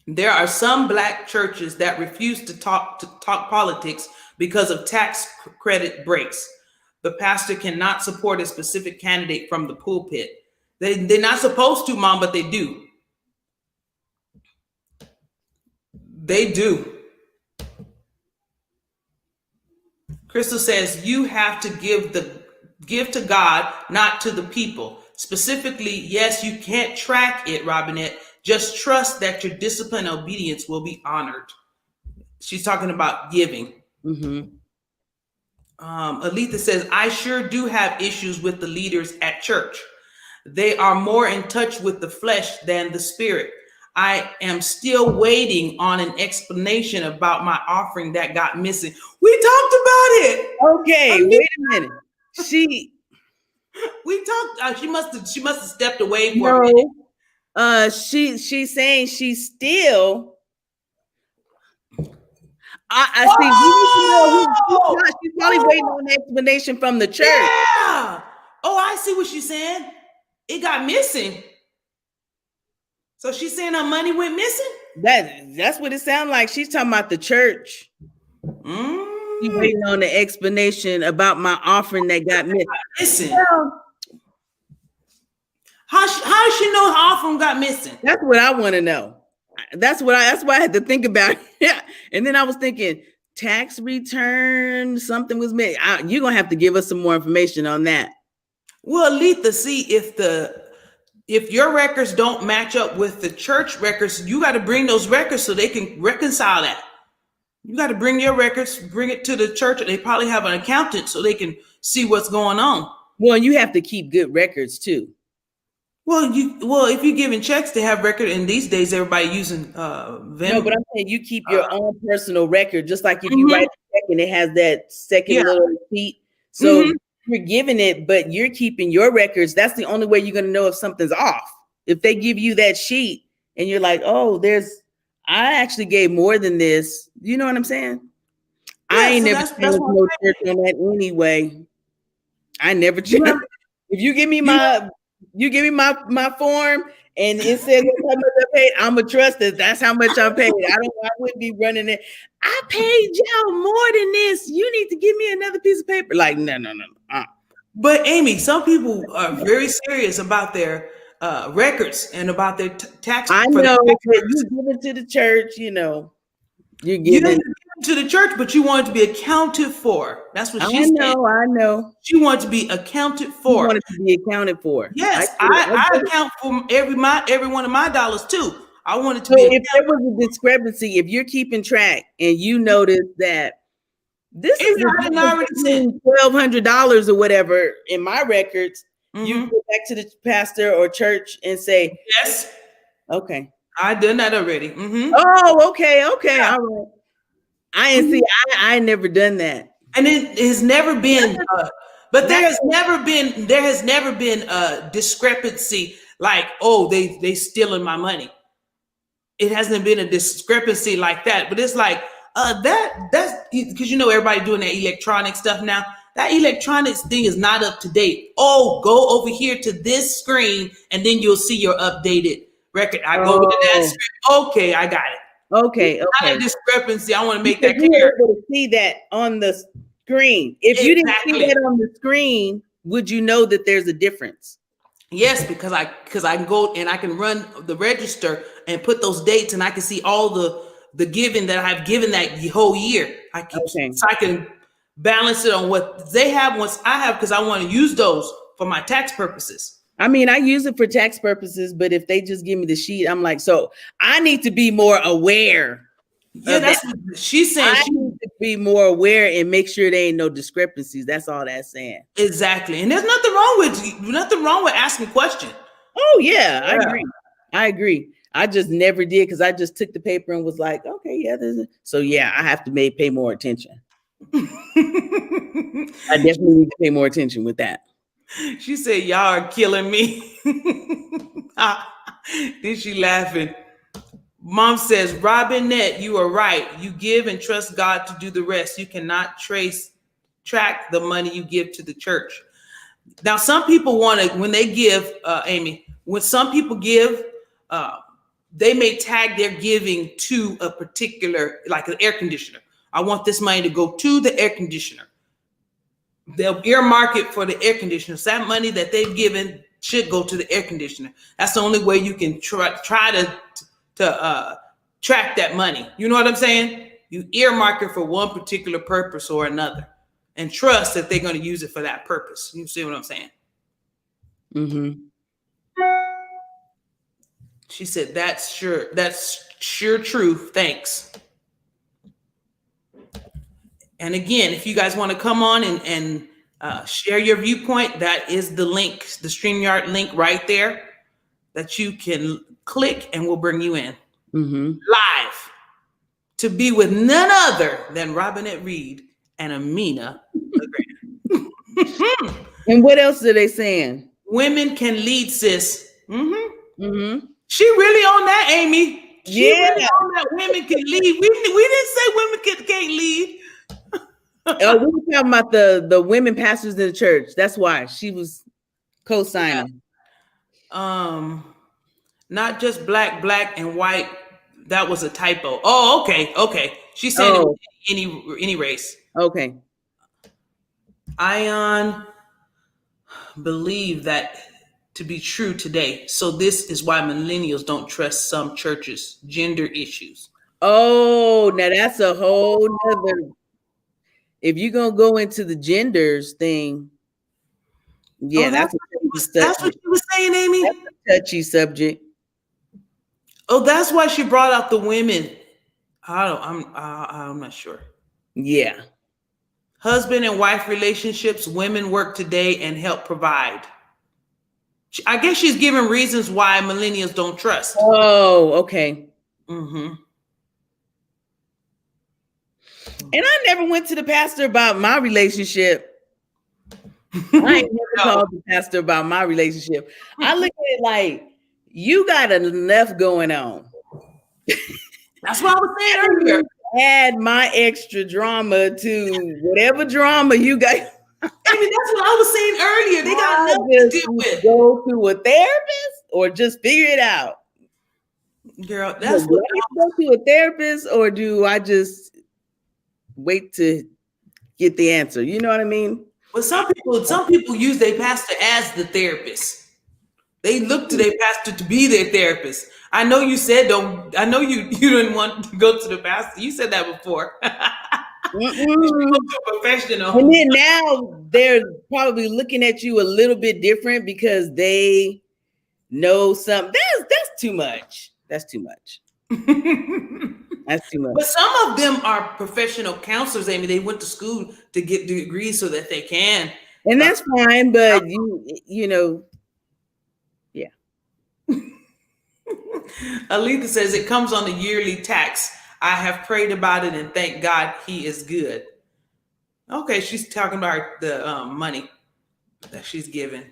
there are some Black churches that refuse to talk politics because of tax credit breaks. The pastor cannot support a specific candidate from the pulpit. They're not supposed to, Mom, but they do. They do. Crystal says you have to give to God, not to the people. Specifically, yes, you can't track it, Robinette. Just trust that your discipline and obedience will be honored. She's talking about giving. Mm-hmm. Aletha says, I sure do have issues with the leaders at church. They are more in touch with the flesh than the spirit. I am still waiting on an explanation about my offering that got missing. We talked about it. Okay, wait a minute. We talked. She must have stepped away for a minute. She's saying she's still. I see. She's probably waiting on an explanation from the church. Yeah. Oh, I see what she's saying. It got missing. So she's saying her money went missing? That's what it sounds like. She's talking about the church. She's waiting on the explanation about my offering that got missing. Listen. How does she know her offering got missing? That's what I want to know. That's why I had to think about it. Yeah. And then I was thinking, tax return, something was made. You're gonna have to give us some more information on that. Well, Letha, see if your records don't match up with the church records, you got to bring those records so they can reconcile that. You got to bring your records, bring it to the church. They probably have an accountant so they can see what's going on. Well, you have to keep good records too. Well, if you're giving checks, they have record. And these days, everybody using Venmo. No, but I'm saying you keep your own personal record, just like if you write a check and it has that second little receipt. So you're giving it, but you're keeping your records. That's the only way you're going to know if something's off. If they give you that sheet and you're like, oh, I actually gave more than this. You know what I'm saying? Yeah, I ain't never changed no church on that anyway. I never changed. If you give me my form and it says how much I paid, I'm gonna trust that that's how much I paid. I wouldn't be running it. I paid y'all more than this. You need to give me another piece of paper. Like, no. But Amy, some people are very serious about their records and about their tax. I know you give it to the church, you know. You give it to the church, but you want it to be accounted for. That's what she said. I know. She wanted to be accounted for. You want it to be accounted for. Yes, I account for every one of my dollars too. I want it to be. If there was a discrepancy, if you're keeping track and you notice that this is $1,200 or whatever in my records, you go back to the pastor or church and say, yes, okay, I done that already. Oh, okay, yeah. All right. I ain't never done that, and it has never been. But there has never been a discrepancy like, oh, they stealing my money. It hasn't been a discrepancy like that. But it's like that's because everybody doing that electronic stuff now. That electronics thing is not up to date. Oh, go over here to this screen, and then you'll see your updated record. I go to that screen. Okay, I got it. Okay. Not Okay. a discrepancy. I want to make Because that you clear. were able to see that on the screen. If you didn't see Exactly. that on the screen, would you know that there's a difference? Yes, because I can go and I can run the register and put those dates, and I can see all the giving that I've given that whole year. Okay. So I can balance it on what they have once I have, because I want to use those for my tax purposes. I mean, I use it for tax purposes, but if they just give me the sheet, I'm like, so I need to be more aware. Yeah, that's what she's saying. I need to be more aware and make sure there ain't no discrepancies. That's all that's saying. Exactly. And there's nothing wrong with asking questions. Oh yeah, I agree. I agree. I just never did because I just took the paper and was like, okay, yeah. So yeah, I have to pay more attention. I definitely need to pay more attention with that. She said, "Y'all are killing me." Then she laughing. Mom says, "Robinette, you are right. You give and trust God to do the rest. You cannot track the money you give to the church." Now, some people want to, when they give, Amy, when some people give, they may tag their giving to a particular, like an air conditioner. I want this money to go to the air conditioner. They'll earmark it for the air conditioner. So that money that they've given should go to the air conditioner. That's the only way you can try to track that money. You know what I'm saying? You earmark it for one particular purpose or another, and trust that they're going to use it for that purpose. You see what I'm saying? Mm-hmm. She said, "That's sure truth. Thanks." And again, if you guys want to come on and share your viewpoint, that is the link, the StreamYard link right there that you can click, and we'll bring you in live to be with none other than Robinette Reed and Amina LeGrand. And what else are they saying? Women can lead, sis. Mm-hmm. She really on that, Amy. She Yeah. really on that. Women can lead. We didn't say women can't lead. Oh, we were talking about the women pastors in the church. That's why she was co-signing. Yeah. Not just black and white. That was a typo. Oh, okay. She's saying it was any race. Okay. Ion believe that to be true today. So this is why millennials don't trust some churches. Gender issues. Oh, now that's a whole nother. If you're gonna go into the genders thing, yeah, that's what you were saying, Amy. That's a touchy subject. Oh, that's why she brought out the women. I'm not sure. Yeah. Husband and wife relationships, women work today and help provide. I guess she's giving reasons why millennials don't trust. Oh, okay. Mm-hmm. And I never went to the pastor about my relationship. I ain't never called the pastor about my relationship. I look at it like, you got enough going on. That's what I was saying earlier. Add my extra drama to whatever drama you got. I mean, that's what I was saying earlier. They got nothing to deal with. Go to a therapist or just figure it out. Girl, that's what I go to a therapist, or do I just wait to get the answer? You know what I mean? Well, some people use their pastor as the therapist. They look to their pastor to be their therapist. I know you said don't. I know you didn't want to go to the pastor. You said that before. You go to a professional. And then now they're probably looking at you a little bit different because they know something. That's too much. That's too much. That's too much. But some of them are professional counselors, Amy. They went to school to get degrees so that they can. And that's fine, but you know, yeah. Alita says it comes on the yearly tax. I have prayed about it and thank God he is good. Okay, she's talking about the money that she's given.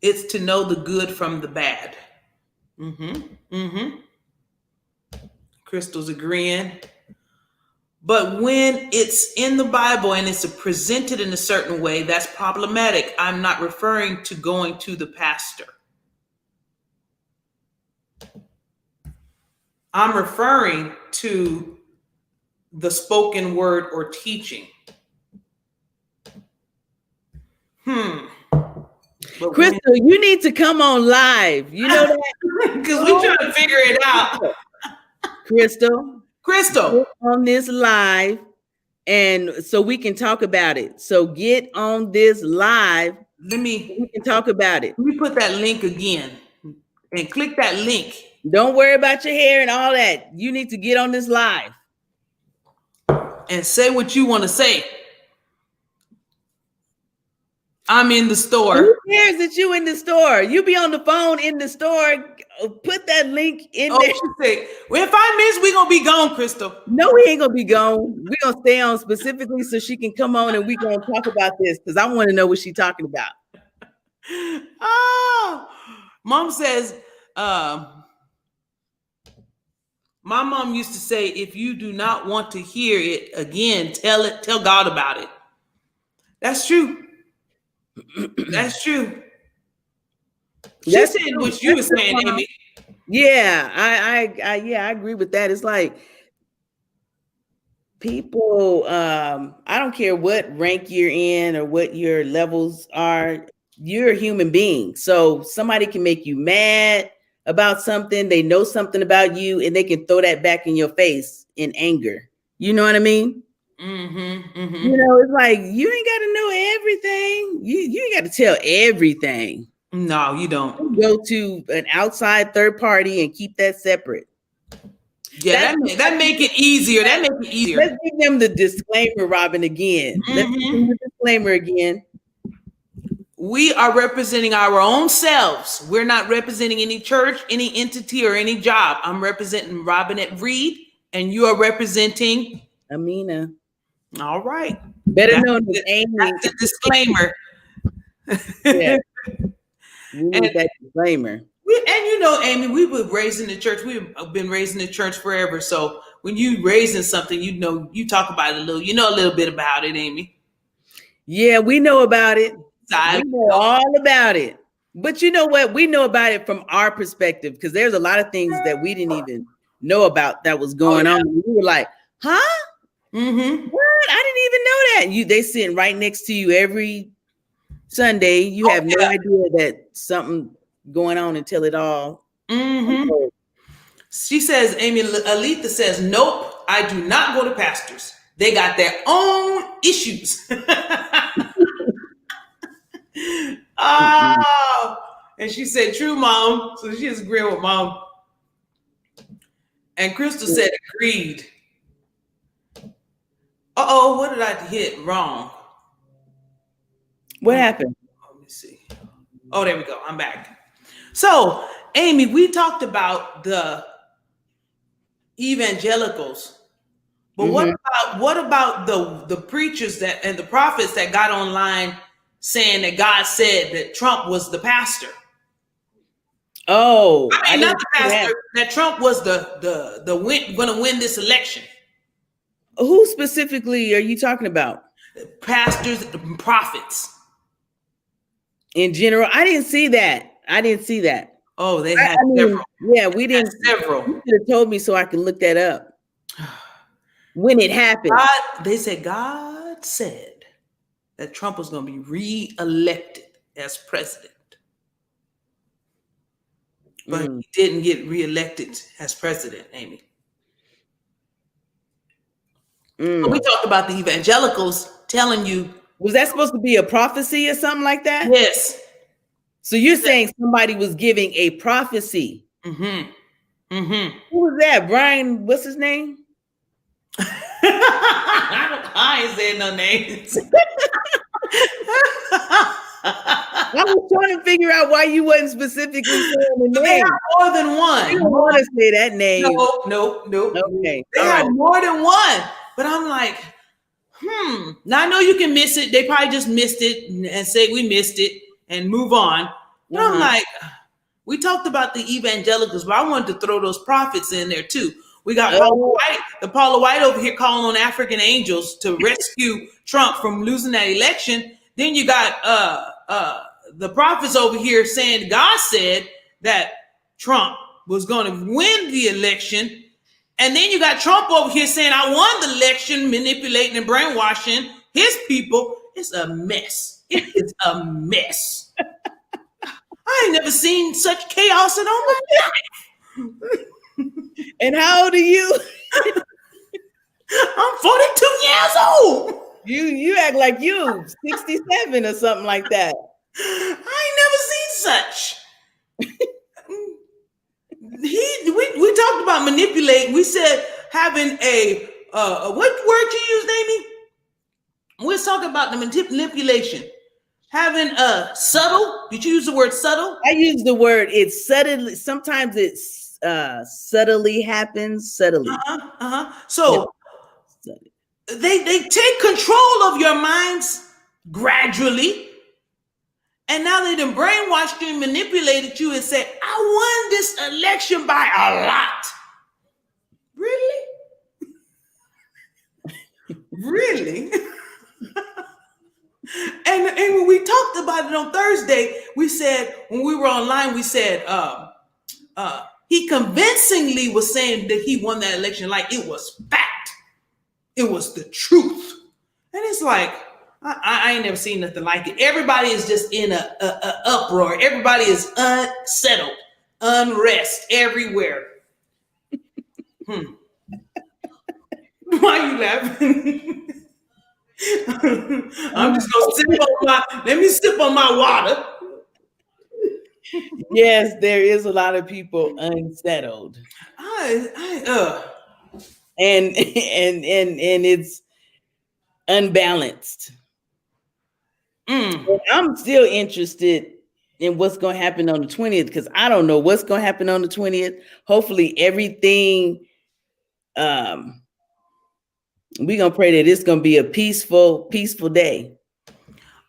It's to know the good from the bad. Crystal's agreeing. But when it's in the Bible and it's presented in a certain way, that's problematic. I'm not referring to going to the pastor. I'm referring to the spoken word or teaching. But Crystal, you need to come on live. You know that? Because we're trying to figure it out. Crystal, Crystal, on this live, and so we can talk about it. So get on this live. We can talk about it. Let me put that link again and click that link. Don't worry about your hair and all that. You need to get on this live and say what you want to say. I'm in the store. Who cares that you in the store? You be on the phone in the store. Put that link in there. Say, well, if I miss, we gonna be gone, Crystal. No, we ain't gonna be gone. We gonna stay on specifically so she can come on and we gonna talk about this because I want to know what she's talking about. Oh, mom says, my mom used to say, if you do not want to hear it again, tell God about it. That's true. That's true. She said what you were saying, Amy. Yeah, I agree with that. It's like people, I don't care what rank you're in or what your levels are, you're a human being. So somebody can make you mad about something, they know something about you, and they can throw that back in your face in anger. You know what I mean? You know, it's like you ain't got to know everything. You ain't got to tell everything. No, you don't. Go to an outside third party and keep that separate. Yeah, that make it easier. That make it easier. Let's give them the disclaimer, Robin, again. Let's give them the disclaimer again. We are representing our own selves. We're not representing any church, any entity, or any job. I'm representing Robinette Reed, and you are representing Amina. All right. Better known as Amy. That's the disclaimer. Yeah. We need that disclaimer. And you know, Amy, we were raised in the church. We've been raised in the church forever. So when you raising something, you know, you talk about it a little. You know a little bit about it, Amy. Yeah, we know about it. We know all about it. But you know what? We know about it from our perspective because there's a lot of things that we didn't even know about that was going on. We were like, huh? What? I didn't even know that. They sitting right next to you every Sunday. You have no idea that something going on until it all. She says, Amy, Alita says, nope, I do not go to pastors. They got their own issues. Oh, and she said, true, Mom. So she's agreeing with Mom. And Crystal said, agreed. Uh-oh, what did I hit wrong? What happened? Let me see. Oh, there we go. I'm back. So, Amy, we talked about the evangelicals. But what about the preachers that and the prophets that got online saying that God said that Trump was the pastor? Oh, I mean, not the pastor, that Trump was the going to win this election. Who specifically are you talking about? Pastors and prophets. In general, I didn't see that. Oh, they had several. Yeah, we didn't. Several. You could have told me so I can look that up. When it happened. They said God said that Trump was going to be re-elected as president. But he didn't get re-elected as president, Amy. We talked about the evangelicals telling you. Was that supposed to be a prophecy or something like that? Yes. So you're saying somebody was giving a prophecy? Who was that? Brian, what's his name? I ain't saying no names. I was trying to figure out why you wasn't specifically saying the name. They have more than one. You don't want to say that name. No. Okay. They have more than one. But I'm like, Now I know you can miss it. They probably just missed it and say we missed it and move on. But I'm like, we talked about the evangelicals, but I wanted to throw those prophets in there too. We got Paula White over here calling on African angels to rescue Trump from losing that election. Then you got the prophets over here saying God said that Trump was going to win the election. And then you got Trump over here saying, I won the election, manipulating and brainwashing his people. It's a mess. It is a mess. I ain't never seen such chaos in all my life. And how old are you? I'm 42 years old. You act like you 67 or something like that. I ain't never seen such. We talked about manipulate. We said having a what word you used, Amy? We're talking about the manipulation. Having a subtle. Did you use the word subtle? I use the word it's subtly. Sometimes it's subtly happens. Subtly. So they take control of your minds gradually. And now they done brainwashed you and manipulated you and said, I won this election by a lot. Really? Really? and when we talked about it on Thursday, we said, when we were online, we said, he convincingly was saying that he won that election like it was fact. It was the truth. And it's like, I ain't never seen nothing like it. Everybody is just in a uproar. Everybody is unsettled, unrest everywhere. Why are you laughing? I'm just gonna let me sip on my water. Yes, there is a lot of people unsettled. And it's unbalanced. I'm still interested in what's going to happen on the 20th because I don't know what's going to happen on the 20th. Hopefully everything, we're going to pray that it's going to be a peaceful day.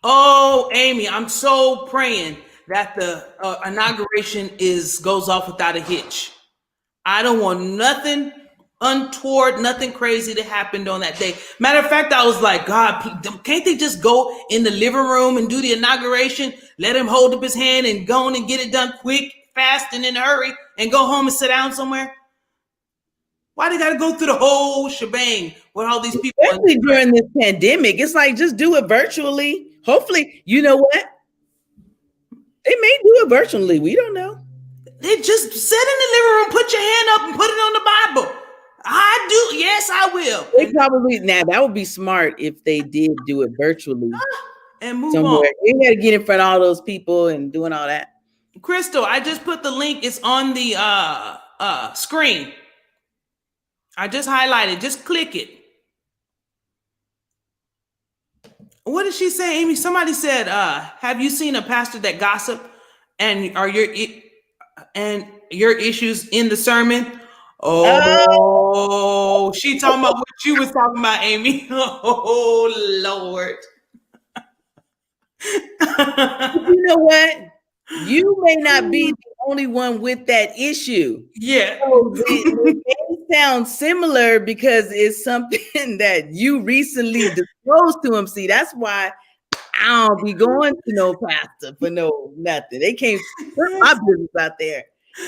Oh, Amy, I'm so praying that the inauguration goes off without a hitch. I don't want nothing untoward, nothing crazy to happen on that day. Matter of fact, I was like, God, can't they just go in the living room and do the inauguration? Let him hold up his hand and go on and get it done quick, fast, and in a hurry and go home and sit down somewhere? Why they got to go through the whole shebang with all these people? Especially during this pandemic. It's like, just do it virtually. Hopefully, you know what? They may do it virtually. We don't know. They just sit in the living room, put your hand up and put it on the Bible. I do. Yes, I will. They probably, now that would be smart if they did do it virtually. And move somewhere. on. You got to get in front of all those people and doing all that. Crystal, I just put the link. It's on the screen. I just highlighted. Just click it. What did she say, Amy? Somebody said, have you seen a pastor that gossip and are your issues in the sermon? Oh, she talking about what you was talking about, Amy. Oh, Lord. You know what? You may not be the only one with that issue. Yeah. So it may sound similar because it's something that you recently disclosed to him. See, that's why I don't be going to no pastor for no nothing. They can't put my business out there.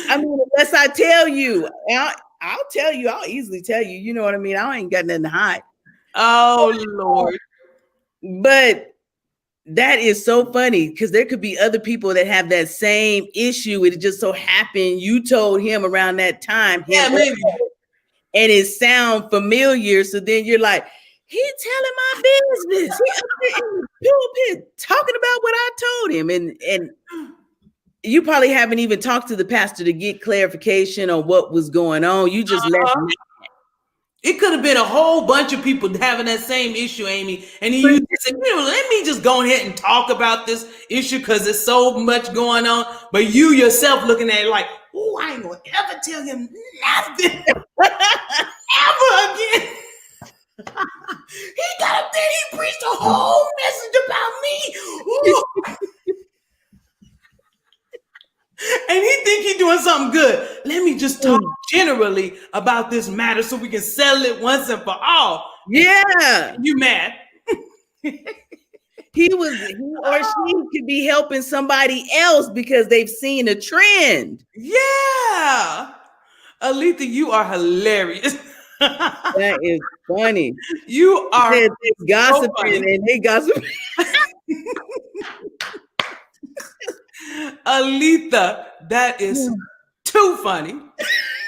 I mean, unless I tell you, I'll tell you. I'll easily tell you. You know what I mean? I ain't got nothing to hide. Oh, Lord. But that is so funny because there could be other people that have that same issue. It just so happened you told him around that time. Yeah, maybe. And it sound familiar. So then you're like, he telling my business. He up there in the pulpit talking about what I told him. And you probably haven't even talked to the pastor to get clarification on what was going on. You just let him. It could have been a whole bunch of people having that same issue, Amy. And you said, let me just go ahead and talk about this issue because there's so much going on. But you yourself looking at it like, oh, I ain't going to ever tell him nothing ever again. He got up there, he preached a whole message about me. Ooh. And he think he doing something good. Let me just talk generally about this matter so we can settle it once and for all. Yeah. You mad? He or she could be helping somebody else because they've seen a trend. Yeah. Alita, you are hilarious. That is funny. You are They gossiping funny. and they gossiping. Alita, that is too funny.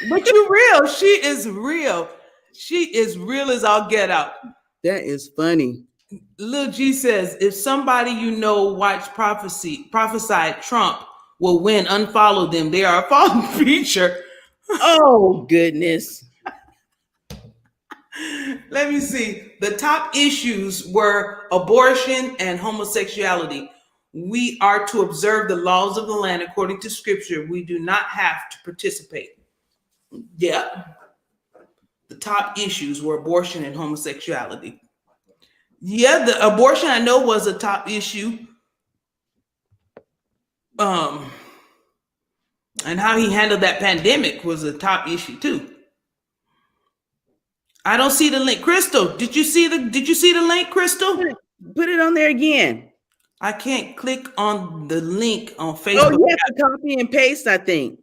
But you're real. She is real. She is real as all get out. That is funny. Lil G says, if somebody you know watched prophesied Trump will win, unfollow them. They are a fallen preacher. Oh, goodness. Let me see. The top issues were abortion and homosexuality. We are to observe the laws of the land according to scripture. We do not have to participate. Yeah. The top issues were abortion and homosexuality. Yeah, the abortion I know was a top issue. And how he handled that pandemic was a top issue too. I don't see the link. Crystal, did you see the link, Crystal? Put it on there again. I can't click on the link on Facebook. Oh, you have to copy and paste, I think.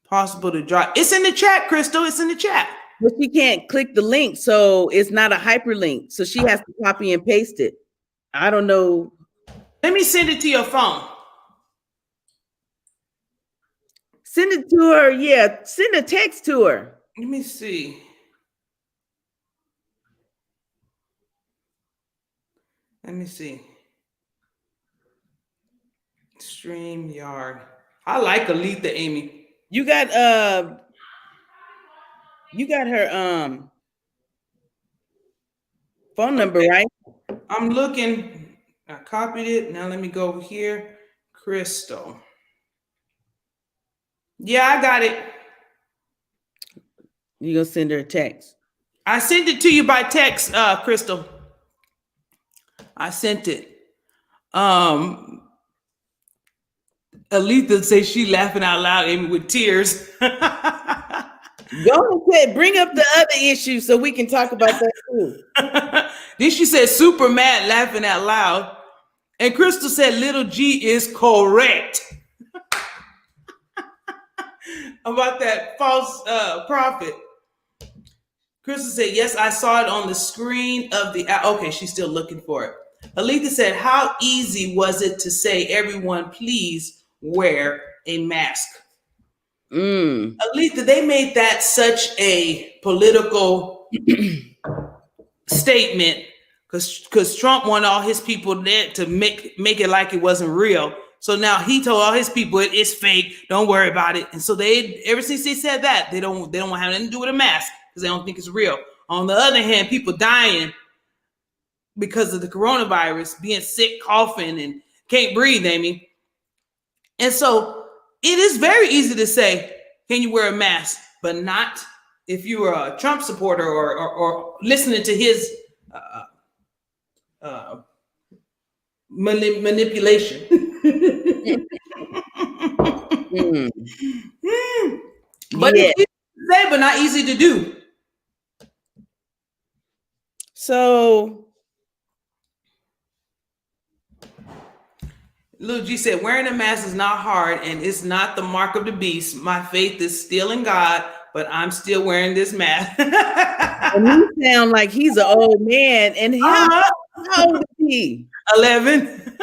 Possible to drop. It's in the chat, Crystal. It's in the chat. But she can't click the link, so it's not a hyperlink. So she has to copy and paste it. I don't know. Let me send it to your phone. Send it to her. Yeah, send a text to her. Let me see. Let me see. StreamYard. I like Alita, Amy. You got her phone number, right? I'm looking. I copied it. Now let me go over here. Crystal. Yeah, I got it. You gonna send her a text? I sent it to you by text, Crystal. I sent it. Alita says she laughing out loud, Amy, with tears. Go ahead, bring up the other issue so we can talk about that too. Then she said super mad, laughing out loud. And Crystal said little G is correct. About that false prophet. Crystal said, yes, I saw it on the screen of the app. Okay, she's still looking for it. Alita said, how easy was it to say, everyone, please wear a mask? Alita, they made that such a political statement because Trump wanted all his people there to make it like it wasn't real. So now he told all his people it's fake. Don't worry about it. And so ever since they said that, they don't want to have nothing to do with a mask because they don't think it's real. On the other hand, people dying because of the coronavirus, being sick, coughing, and can't breathe, Amy. And so it is very easy to say, can you wear a mask? But not if you are a Trump supporter or listening to his manipulation. But it's easy to say, but not easy to do. So Lil G said, wearing a mask is not hard and it's not the mark of the beast. My faith is still in God, but I'm still wearing this mask. And he sound like he's an old man. And how old is he? 11.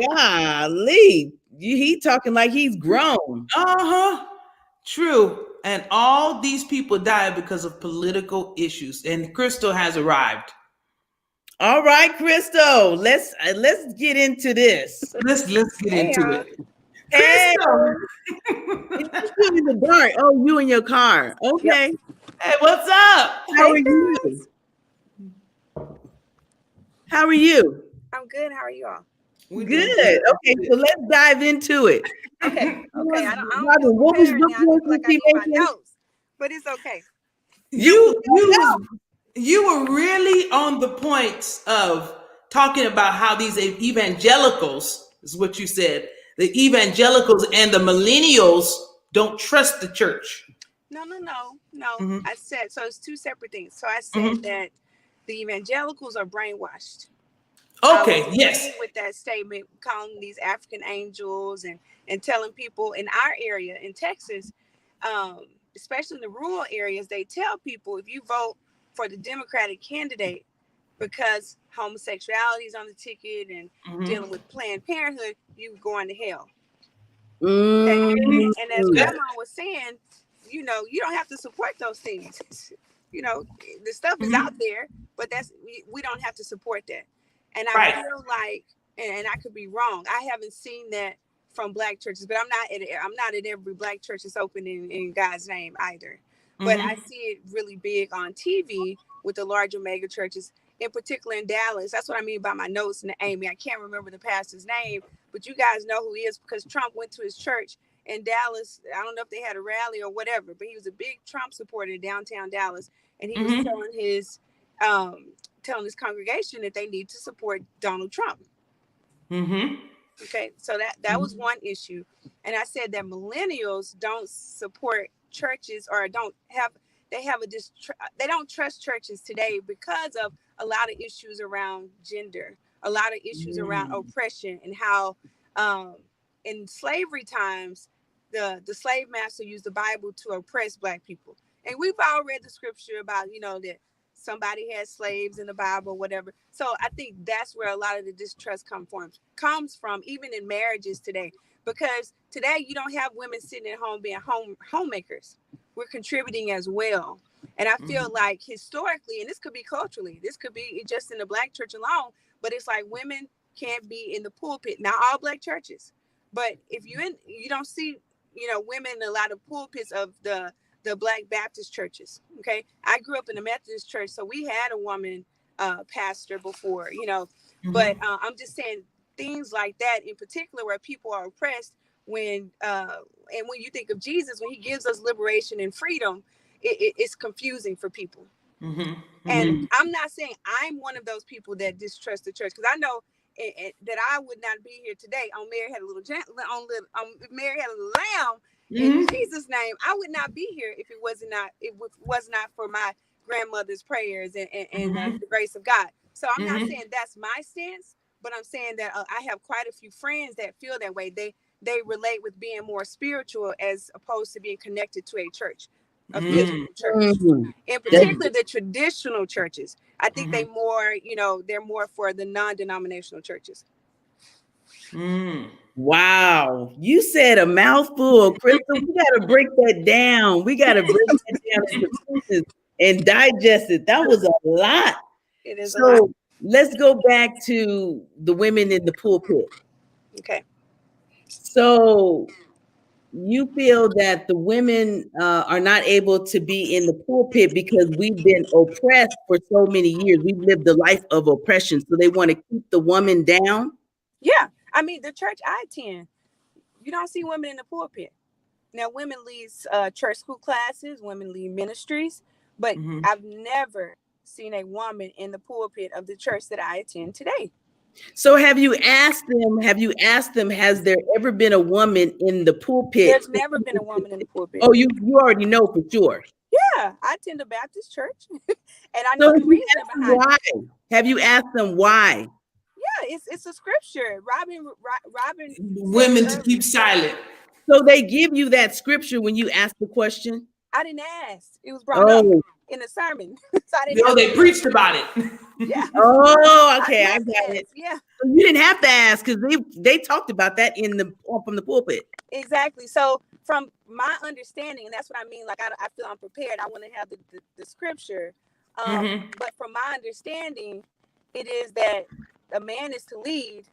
Golly, he talking like he's grown. True. And all these people died because of political issues. And Crystal has arrived. All right, Crystal, let's get into this. Let's get into it. Hey, in the dark. Oh, you in your car? Okay. Yep. Hey, what's up? How are you? How are you? I'm good. How are you all? We're good. Okay, so let's dive into it. Okay. Okay. I don't what was like I need my notes, but it's okay. You were really on the point of talking about how these evangelicals, is what you said, the evangelicals and the millennials don't trust the church. No. Mm-hmm. I said, so it's two separate things. So I said that the evangelicals are brainwashed. Okay, yes. With that statement, calling these African angels and telling people in our area in Texas, especially in the rural areas, they tell people if you vote for the Democratic candidate because homosexuality is on the ticket and dealing with Planned Parenthood, you going to hell. Okay? And as Grandma was saying, you don't have to support those things. The stuff is out there, but we don't have to support that. And I feel like, and I could be wrong, I haven't seen that from Black churches, but I'm not at every Black church that's open in God's name either. But I see it really big on TV with the larger mega churches, in particular in Dallas. That's what I mean by my notes and Amy. I can't remember the pastor's name, but you guys know who he is because Trump went to his church in Dallas. I don't know if they had a rally or whatever, but he was a big Trump supporter in downtown Dallas, and he was telling his congregation that they need to support Donald Trump. Okay, so that was one issue, and I said that millennials don't support churches or they don't trust churches today because of a lot of issues around gender, a lot of issues around oppression, and how in slavery times the slave master used the Bible to oppress Black people. And we've all read the scripture about that somebody had slaves in the Bible, whatever. So I think that's where a lot of the distrust comes from, even in marriages today, because today you don't have women sitting at home being homemakers. We're contributing as well. And I feel like historically, and this could be culturally, this could be just in the Black church alone, but it's like women can't be in the pulpit. Not all Black churches, but if you don't see, women in a lot of pulpits of the Black Baptist churches. Okay. I grew up in a Methodist church, so we had a woman pastor before, but I'm just saying things like that in particular where people are oppressed and when you think of Jesus, when he gives us liberation and freedom, it's confusing for people. And I'm not saying I'm one of those people that distrust the church, because I know that I would not be here today on Mary Had a Little Mary Had a Little Lamb. In Jesus' name, I would not be here if it was not for my grandmother's prayers and the grace of God. So I'm not saying that's my stance, but I'm saying that I have quite a few friends that feel that way. They relate with being more spiritual as opposed to being connected to a church, a physical church. In particular, the traditional churches. I think they're more for the non-denominational churches. Wow, you said a mouthful, Crystal. We got to break that down. We got to break that down into pieces and digest it. That was a lot. It is a lot. Let's go back to the women in the pulpit. Okay. So you feel that the women are not able to be in the pulpit because we've been oppressed for so many years. We've lived a life of oppression. So they want to keep the woman down? Yeah. I mean, the church I attend, you don't see women in the pulpit. Now, women lead church school classes, women lead ministries, but I've never seen a woman in the pulpit of the church that I attend today. So have you asked them, has there ever been a woman in the pulpit? There's never been a woman in the pulpit. Oh, you already know for sure. Yeah, I attend a Baptist church, and I know the reason behind why. It. Have you asked them why? Yeah, it's a scripture. Robin women to keep silent. So they give you that scripture when you ask the question? I didn't ask. It was brought up in a sermon. So I didn't they preached about it. Yeah. Oh, okay. I got it. Yeah. So you didn't have to ask because they talked about that from the pulpit. Exactly. So from my understanding, and that's what I mean, like I feel I'm prepared. I want to have the scripture. But from my understanding, it is that a man is to lead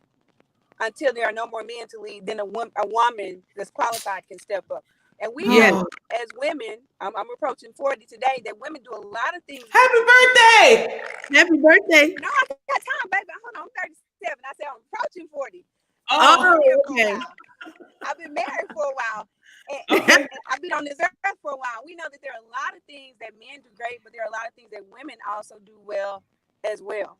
until there are no more men to lead. Then a woman that's qualified can step up. And we as women, I'm approaching 40 today, that women do a lot of things. Happy birthday! Happy birthday! No, I got time, baby. Hold on, I'm 37. I said I'm approaching 40. Okay. I've been married for a while. And I've been on this earth for a while. We know that there are a lot of things that men do great, but there are a lot of things that women also do well as well.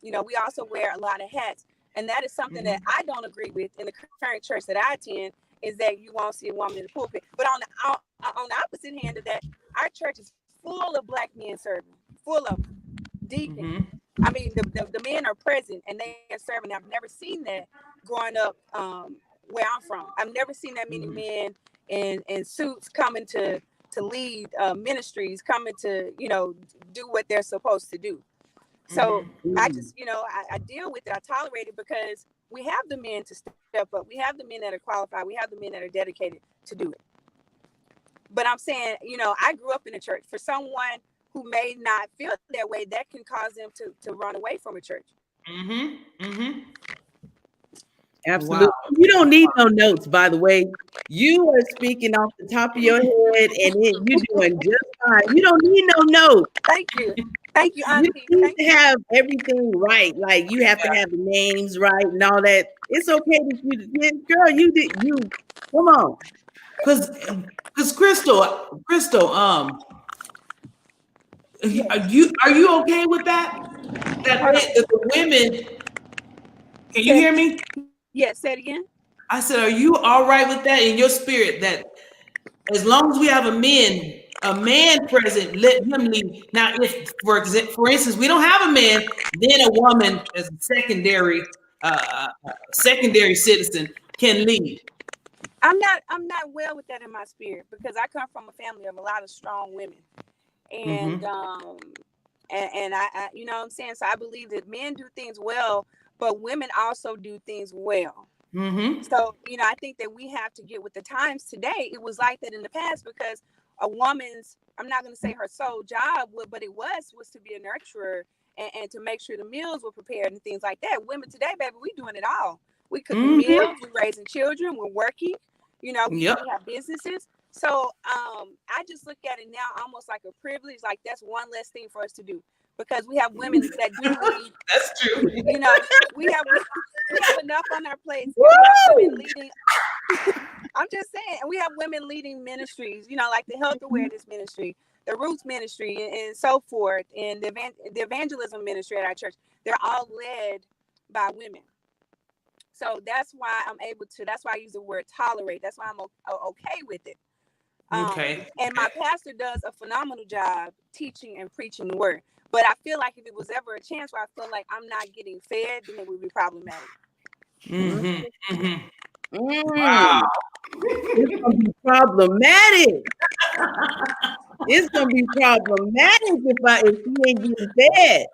We also wear a lot of hats. And that is something that I don't agree with in the current church that I attend, is that you won't see a woman in the pulpit. But on the opposite hand of that, our church is full of Black men serving, full of deacons. I mean, the men are present and they are serving. I've never seen that growing up where I'm from. I've never seen that many men in suits coming to lead ministries, coming to, do what they're supposed to do. So I just, I deal with it. I tolerate it because we have the men to step up. We have the men that are qualified. We have the men that are dedicated to do it. But I'm saying, I grew up in a church. For someone who may not feel that way, that can cause them to run away from a church. Absolutely. Wow. You don't need no notes, by the way. You are speaking off the top of your head, and you're doing just fine. You don't need no notes. Thank you. Thank you, Auntie. You need to have everything right. Like, you have to have the names right and all that. It's okay that girl, you come on. Because Crystal, are you okay with that? That the women, can you hear me? Yes, say it again. I said, are you all right with that in your spirit, that as long as we have a man present, let him lead? Now, if for instance, we don't have a man, then a woman as a secondary citizen can lead. I'm not well with that in my spirit, because I come from a family of a lot of strong women, and and I you know what I'm saying. So I believe that men do things well, but women also do things well. So I think that we have to get with the times today. It was like that in the past, because a woman's, I'm not going to say her sole job, but it was to be a nurturer and to make sure the meals were prepared and things like that. Women today, baby, we doing it all. We cooking meals, we raising children, we're working. We have businesses. So I just look at it now almost like a privilege. Like, that's one less thing for us to do, because we have women that do lead. That's true. We have enough on our plates. We have women leading. I'm just saying, and we have women leading ministries, like the health awareness ministry, the roots ministry, and so forth, and the evangelism ministry at our church. They're all led by women. So that's why that's why I use the word tolerate. That's why I'm okay with it. Okay. And my pastor does a phenomenal job teaching and preaching the word. But I feel like if it was ever a chance where I feel like I'm not getting fed, then it would be problematic. Wow. It's gonna be problematic. It's gonna be problematic if you ain't getting fed.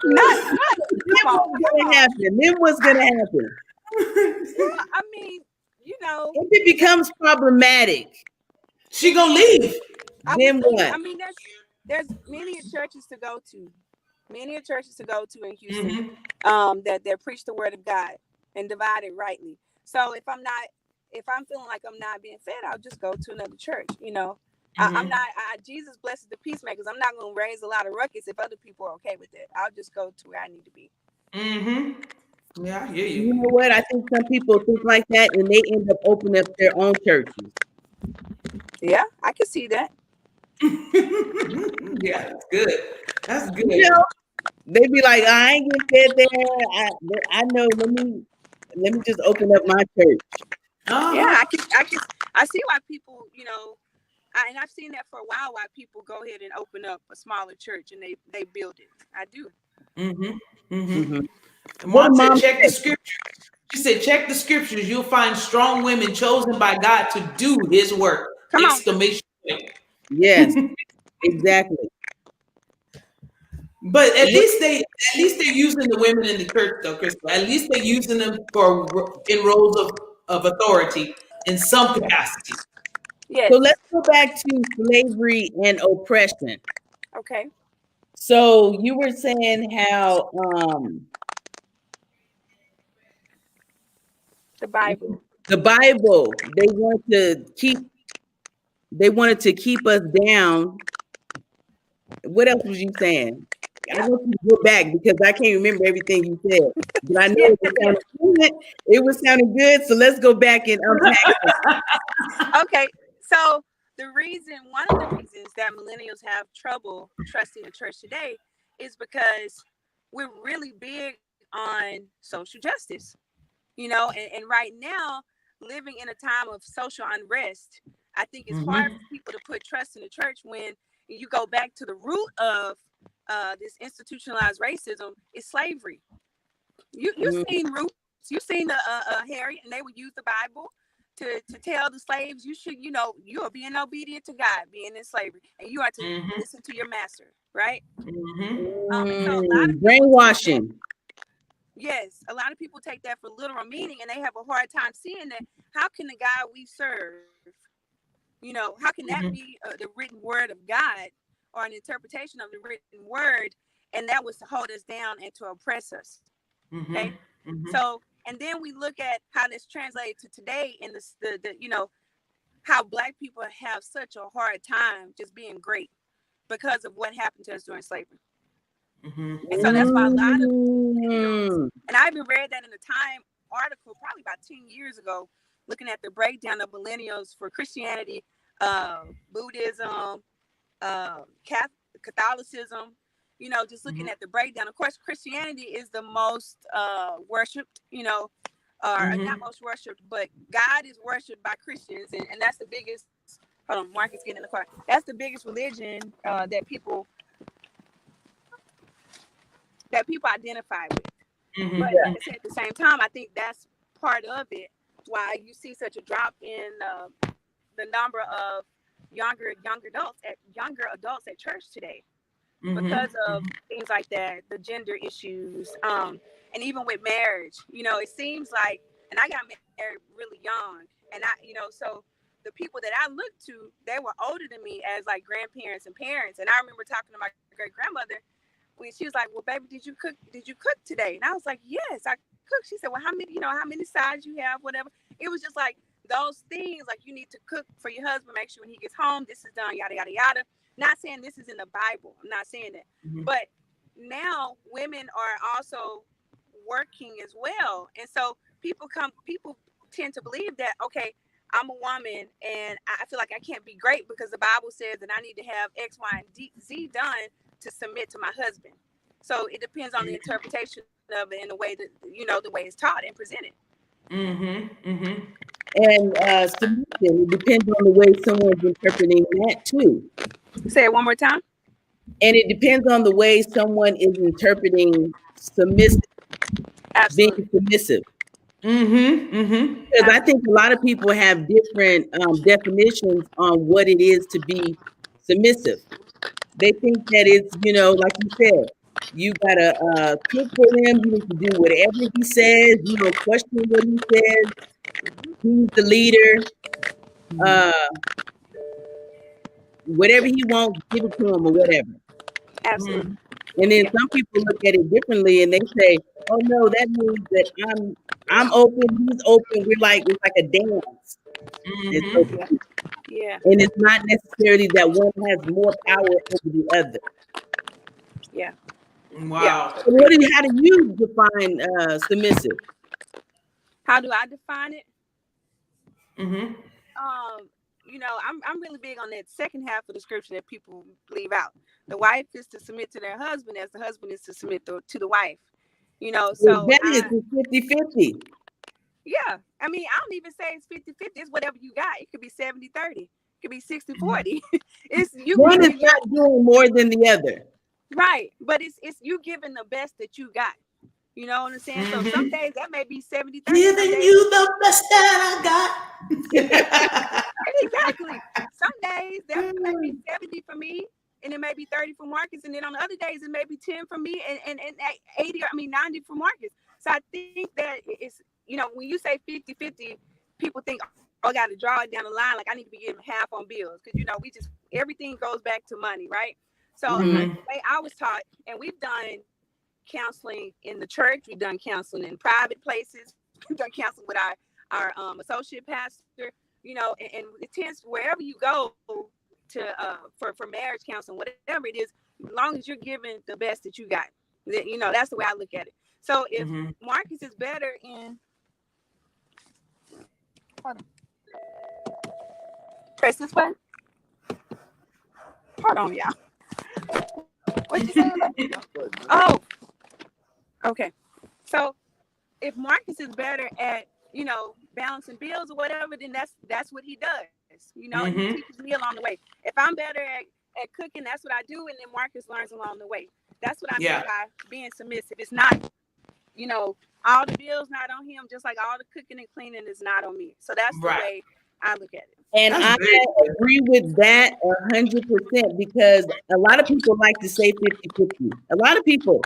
Then what's gonna happen? I mean, if it becomes problematic, she gonna leave. Then what? I mean, there's many churches to go to. Many churches to go to in Houston that preach the word of God and divide it rightly. So if I'm feeling like I'm not being fed, I'll just go to another church. I'm not. Jesus blesses the peacemakers. I'm not going to raise a lot of ruckus if other people are okay with it. I'll just go to where I need to be. Yeah, I hear you. You know what? I think some people think like that, and they end up opening up their own churches. Yeah, I can see that. Yeah, that's good. That's good. They be like, I ain't getting fed there. I know. Let me just open up my church. Yeah, I see why people, and I've seen that for a while. Why people go ahead and open up a smaller church and they build it. I do. Mom said, check the scriptures. She said, check the scriptures. You'll find strong women chosen by God to do His work. Come on. Exclamation point. Yes, exactly. But at least they're using the women in the church, though, Crystal. At least they're using them in roles of authority in some capacity. Yes. So let's go back to slavery and oppression. Okay. So you were saying how the Bible, they wanted to keep us down. What else was you saying? I want you to go back because I can't remember everything you said. But I know it was sounding good. So let's go back and unpack it. Okay. So one of the reasons that millennials have trouble trusting the church today is because we're really big on social justice, and right now, living in a time of social unrest, I think it's hard for people to put trust in the church when you go back to the root of this institutionalized racism is slavery. You've seen roots, you've seen the Harry, and they would use the Bible to tell the slaves, you should, you know, you are being obedient to God, being in slavery, and you are to listen to your master, right? And so a lot of people Brainwashing. yes, a lot of people take that for literal meaning, and they have a hard time seeing that. How can the God we serve, you know, how can that be the written word of God or an interpretation of the written word, and that was to hold us down and to oppress us? Okay, so and then we look at how this translated to today in the you know, how Black people have such a hard time just being great because of what happened to us during slavery. And so that's why a lot of and I even read that in a Time article probably about 10 years ago, looking at the breakdown of millennials for Christianity, Buddhism, Catholicism, you know, just looking at the breakdown. Of course, Christianity is the most worshipped, you know, or not most worshipped, but God is worshipped by Christians. And that's the biggest, hold on, Mark is getting in the car. That's the biggest religion that people identify with. But like I said, at the same time, I think that's part of it. Why you see such a drop in the number of younger adults at church today, because of things like that, the gender issues, and even with marriage. You know, it seems like, and I got married really young, and so the people that I looked to, they were older than me as like grandparents and parents. And I remember talking to my great grandmother when she was like, "Well, baby, did you cook today?" And I was like, "Yes, I cooked." She said, "Well, how many sides you have, whatever." It was just like those things, like you need to cook for your husband, make sure when he gets home, this is done, yada, yada, yada. Not saying this is in the Bible. I'm not saying that. But now women are also working as well. And so people tend to believe that, okay, I'm a woman and I feel like I can't be great because the Bible says that I need to have X, Y, and Z done to submit to my husband. So it depends on the interpretation of it and the way that, you know, the way it's taught and presented. And submission, it depends on the way someone's interpreting that too. Say it one more time. And it depends on the way someone is interpreting submissive, Absolutely. being submissive. Because I think a lot of people have different definitions on what it is to be submissive. They think that it's, you know, like you said, you gotta cook for them. You need to do whatever he says. You don't question what he says. He's the leader. Whatever he wants, give it to him or whatever. Absolutely. And then some people look at it differently and they say, "Oh no, that means that I'm open, he's open. It's like a dance." And so, Yeah. and it's not necessarily that one has more power over the other. Yeah. Wow. So how do you define submissive? How do I define it? Mm-hmm. You know, I'm really big on that second half of the scripture that people leave out. The wife is to submit to their husband as the husband is to submit to the wife. You know, so It's 50-50. Yeah. I mean, I don't even say it's 50-50. It's whatever you got. It could be 70-30. It could be 60-40. It's you. One is not doing more than the other. Right. But it's you giving the best that you got. You know what I'm saying? So some days that may be 70-30. Giving you the best that I got. Exactly. Some days that may be 70 for me, and it may be 30 for Marcus, and then on the other days it may be 10 for me and 80, 90 for Marcus. So I think that it's, you know, when you say 50-50, people think, oh, I got to draw it down the line, like I need to be getting half on bills, because, you know, everything goes back to money, right? So the way I was taught, and we've done counseling in the church, we've done counseling in private places, we've done counseling with our associate pastor, you know, and it tends, wherever you go to for marriage counseling, whatever it is, as long as you're giving the best that you got, you know, that's the way I look at it. So if Marcus is better in, hold on, press this button. Hold on, y'all. What you saying? Oh, okay. So if Marcus is better at, you know, balancing bills or whatever, then that's what he does. You know, he teaches me along the way. If I'm better at cooking, that's what I do, and then Marcus learns along the way. That's what I mean by being submissive. It's not, you know, all the bills not on him, just like all the cooking and cleaning is not on me. So that's the way I look at it. And I agree with that 100% because a lot of people like to say 50-50. A lot of people,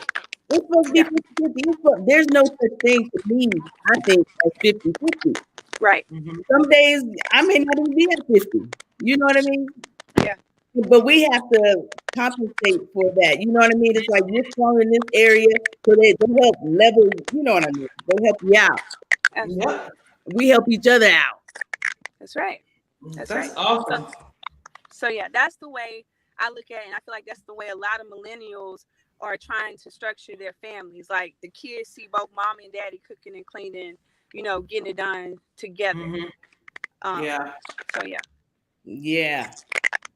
it's supposed to be 50-50. There's no such thing for me, I think, as 50-50. Right. Some days I may not even be at 50. You know what I mean? Yeah. But we have to compensate for that. You know what I mean? It's like you're strong in this area, so they help level, you know what I mean? They help you out. Absolutely. We help each other out. That's right. That's right. Awesome. So yeah, that's the way I look at it. And I feel like that's the way a lot of millennials are trying to structure their families. Like the kids see both mom and daddy cooking and cleaning, you know, getting it done together. Yeah. So yeah. Yeah.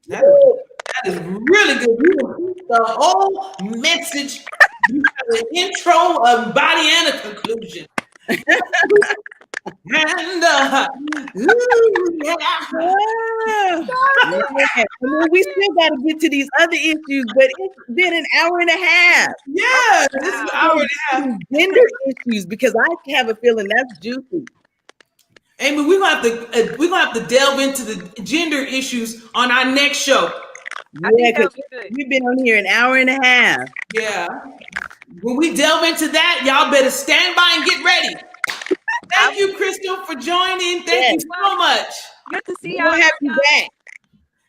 That is really good. You repeat the whole message. You have an intro, a body, and a conclusion. And we still got to get to these other issues, but it's been an hour and a half. Yeah, this is an hour and a half. Gender issues, because I have a feeling that's juicy. Amy, we're gonna have to delve into the gender issues on our next show. Yeah, because we've been on here an hour and a half. Yeah. When we delve into that, y'all better stand by and get ready. Thank you, Crystal, for joining. Thank you so much. Good to see y'all. We'll have you back.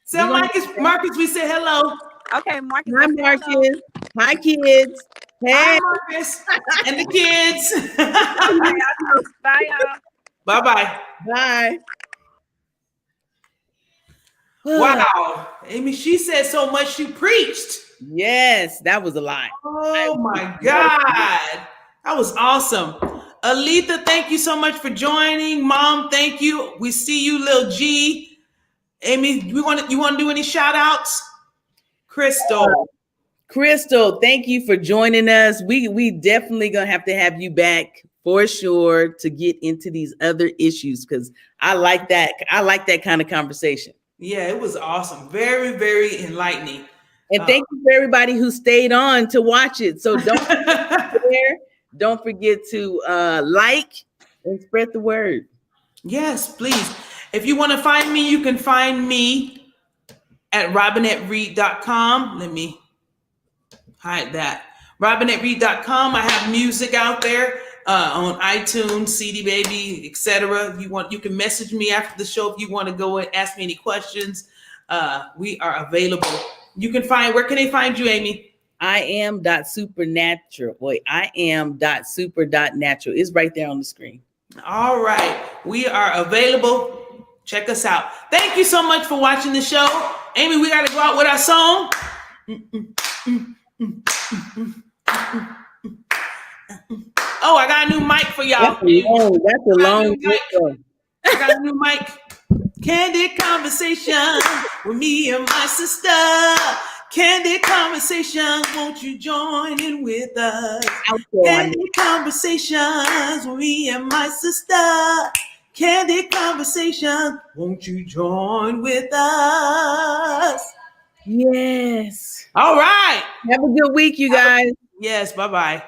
So Marcus, we say hello. Okay, Marcus. Hi, Marcus. Hello. Hi, kids. Hey. Hi, Marcus. And the kids. Bye, y'all. Bye-bye. Bye. Wow. Amy, she said so much she preached. Yes, that was a lot. Oh, my God. That was awesome. Aletha, thank you so much for joining. Mom, thank you. We see you, Lil G. Amy, you want to do any shout outs? Crystal, thank you for joining us. We definitely gonna have to have you back for sure to get into these other issues, because I like that kind of conversation. Yeah, it was awesome. Very, very enlightening. And thank you for everybody who stayed on to watch it. So don't forget, don't forget to like and spread the word. Yes, please. If you want to find me, you can find me at robinettereed.com. Let me hide that. robinettereed.com. I have music out there on iTunes, CD Baby, etc. You can message me after the show if you want to go and ask me any questions. We are available. You can where can they find you, Amy? I am.supernatural. I am.super.natural. It's right there on the screen. All right. We are available. Check us out. Thank you so much for watching the show. Amy, we got to go out with our song. Oh, I got a new mic for y'all. That's a long mic. I got a new mic. Candid Conversation with me and my sister. Candid Conversations, won't you join in with us? Candid Conversations with me and my sister. Candid Conversation, won't you join with us? Yes. All right. Have a good week, you guys. Yes, bye-bye.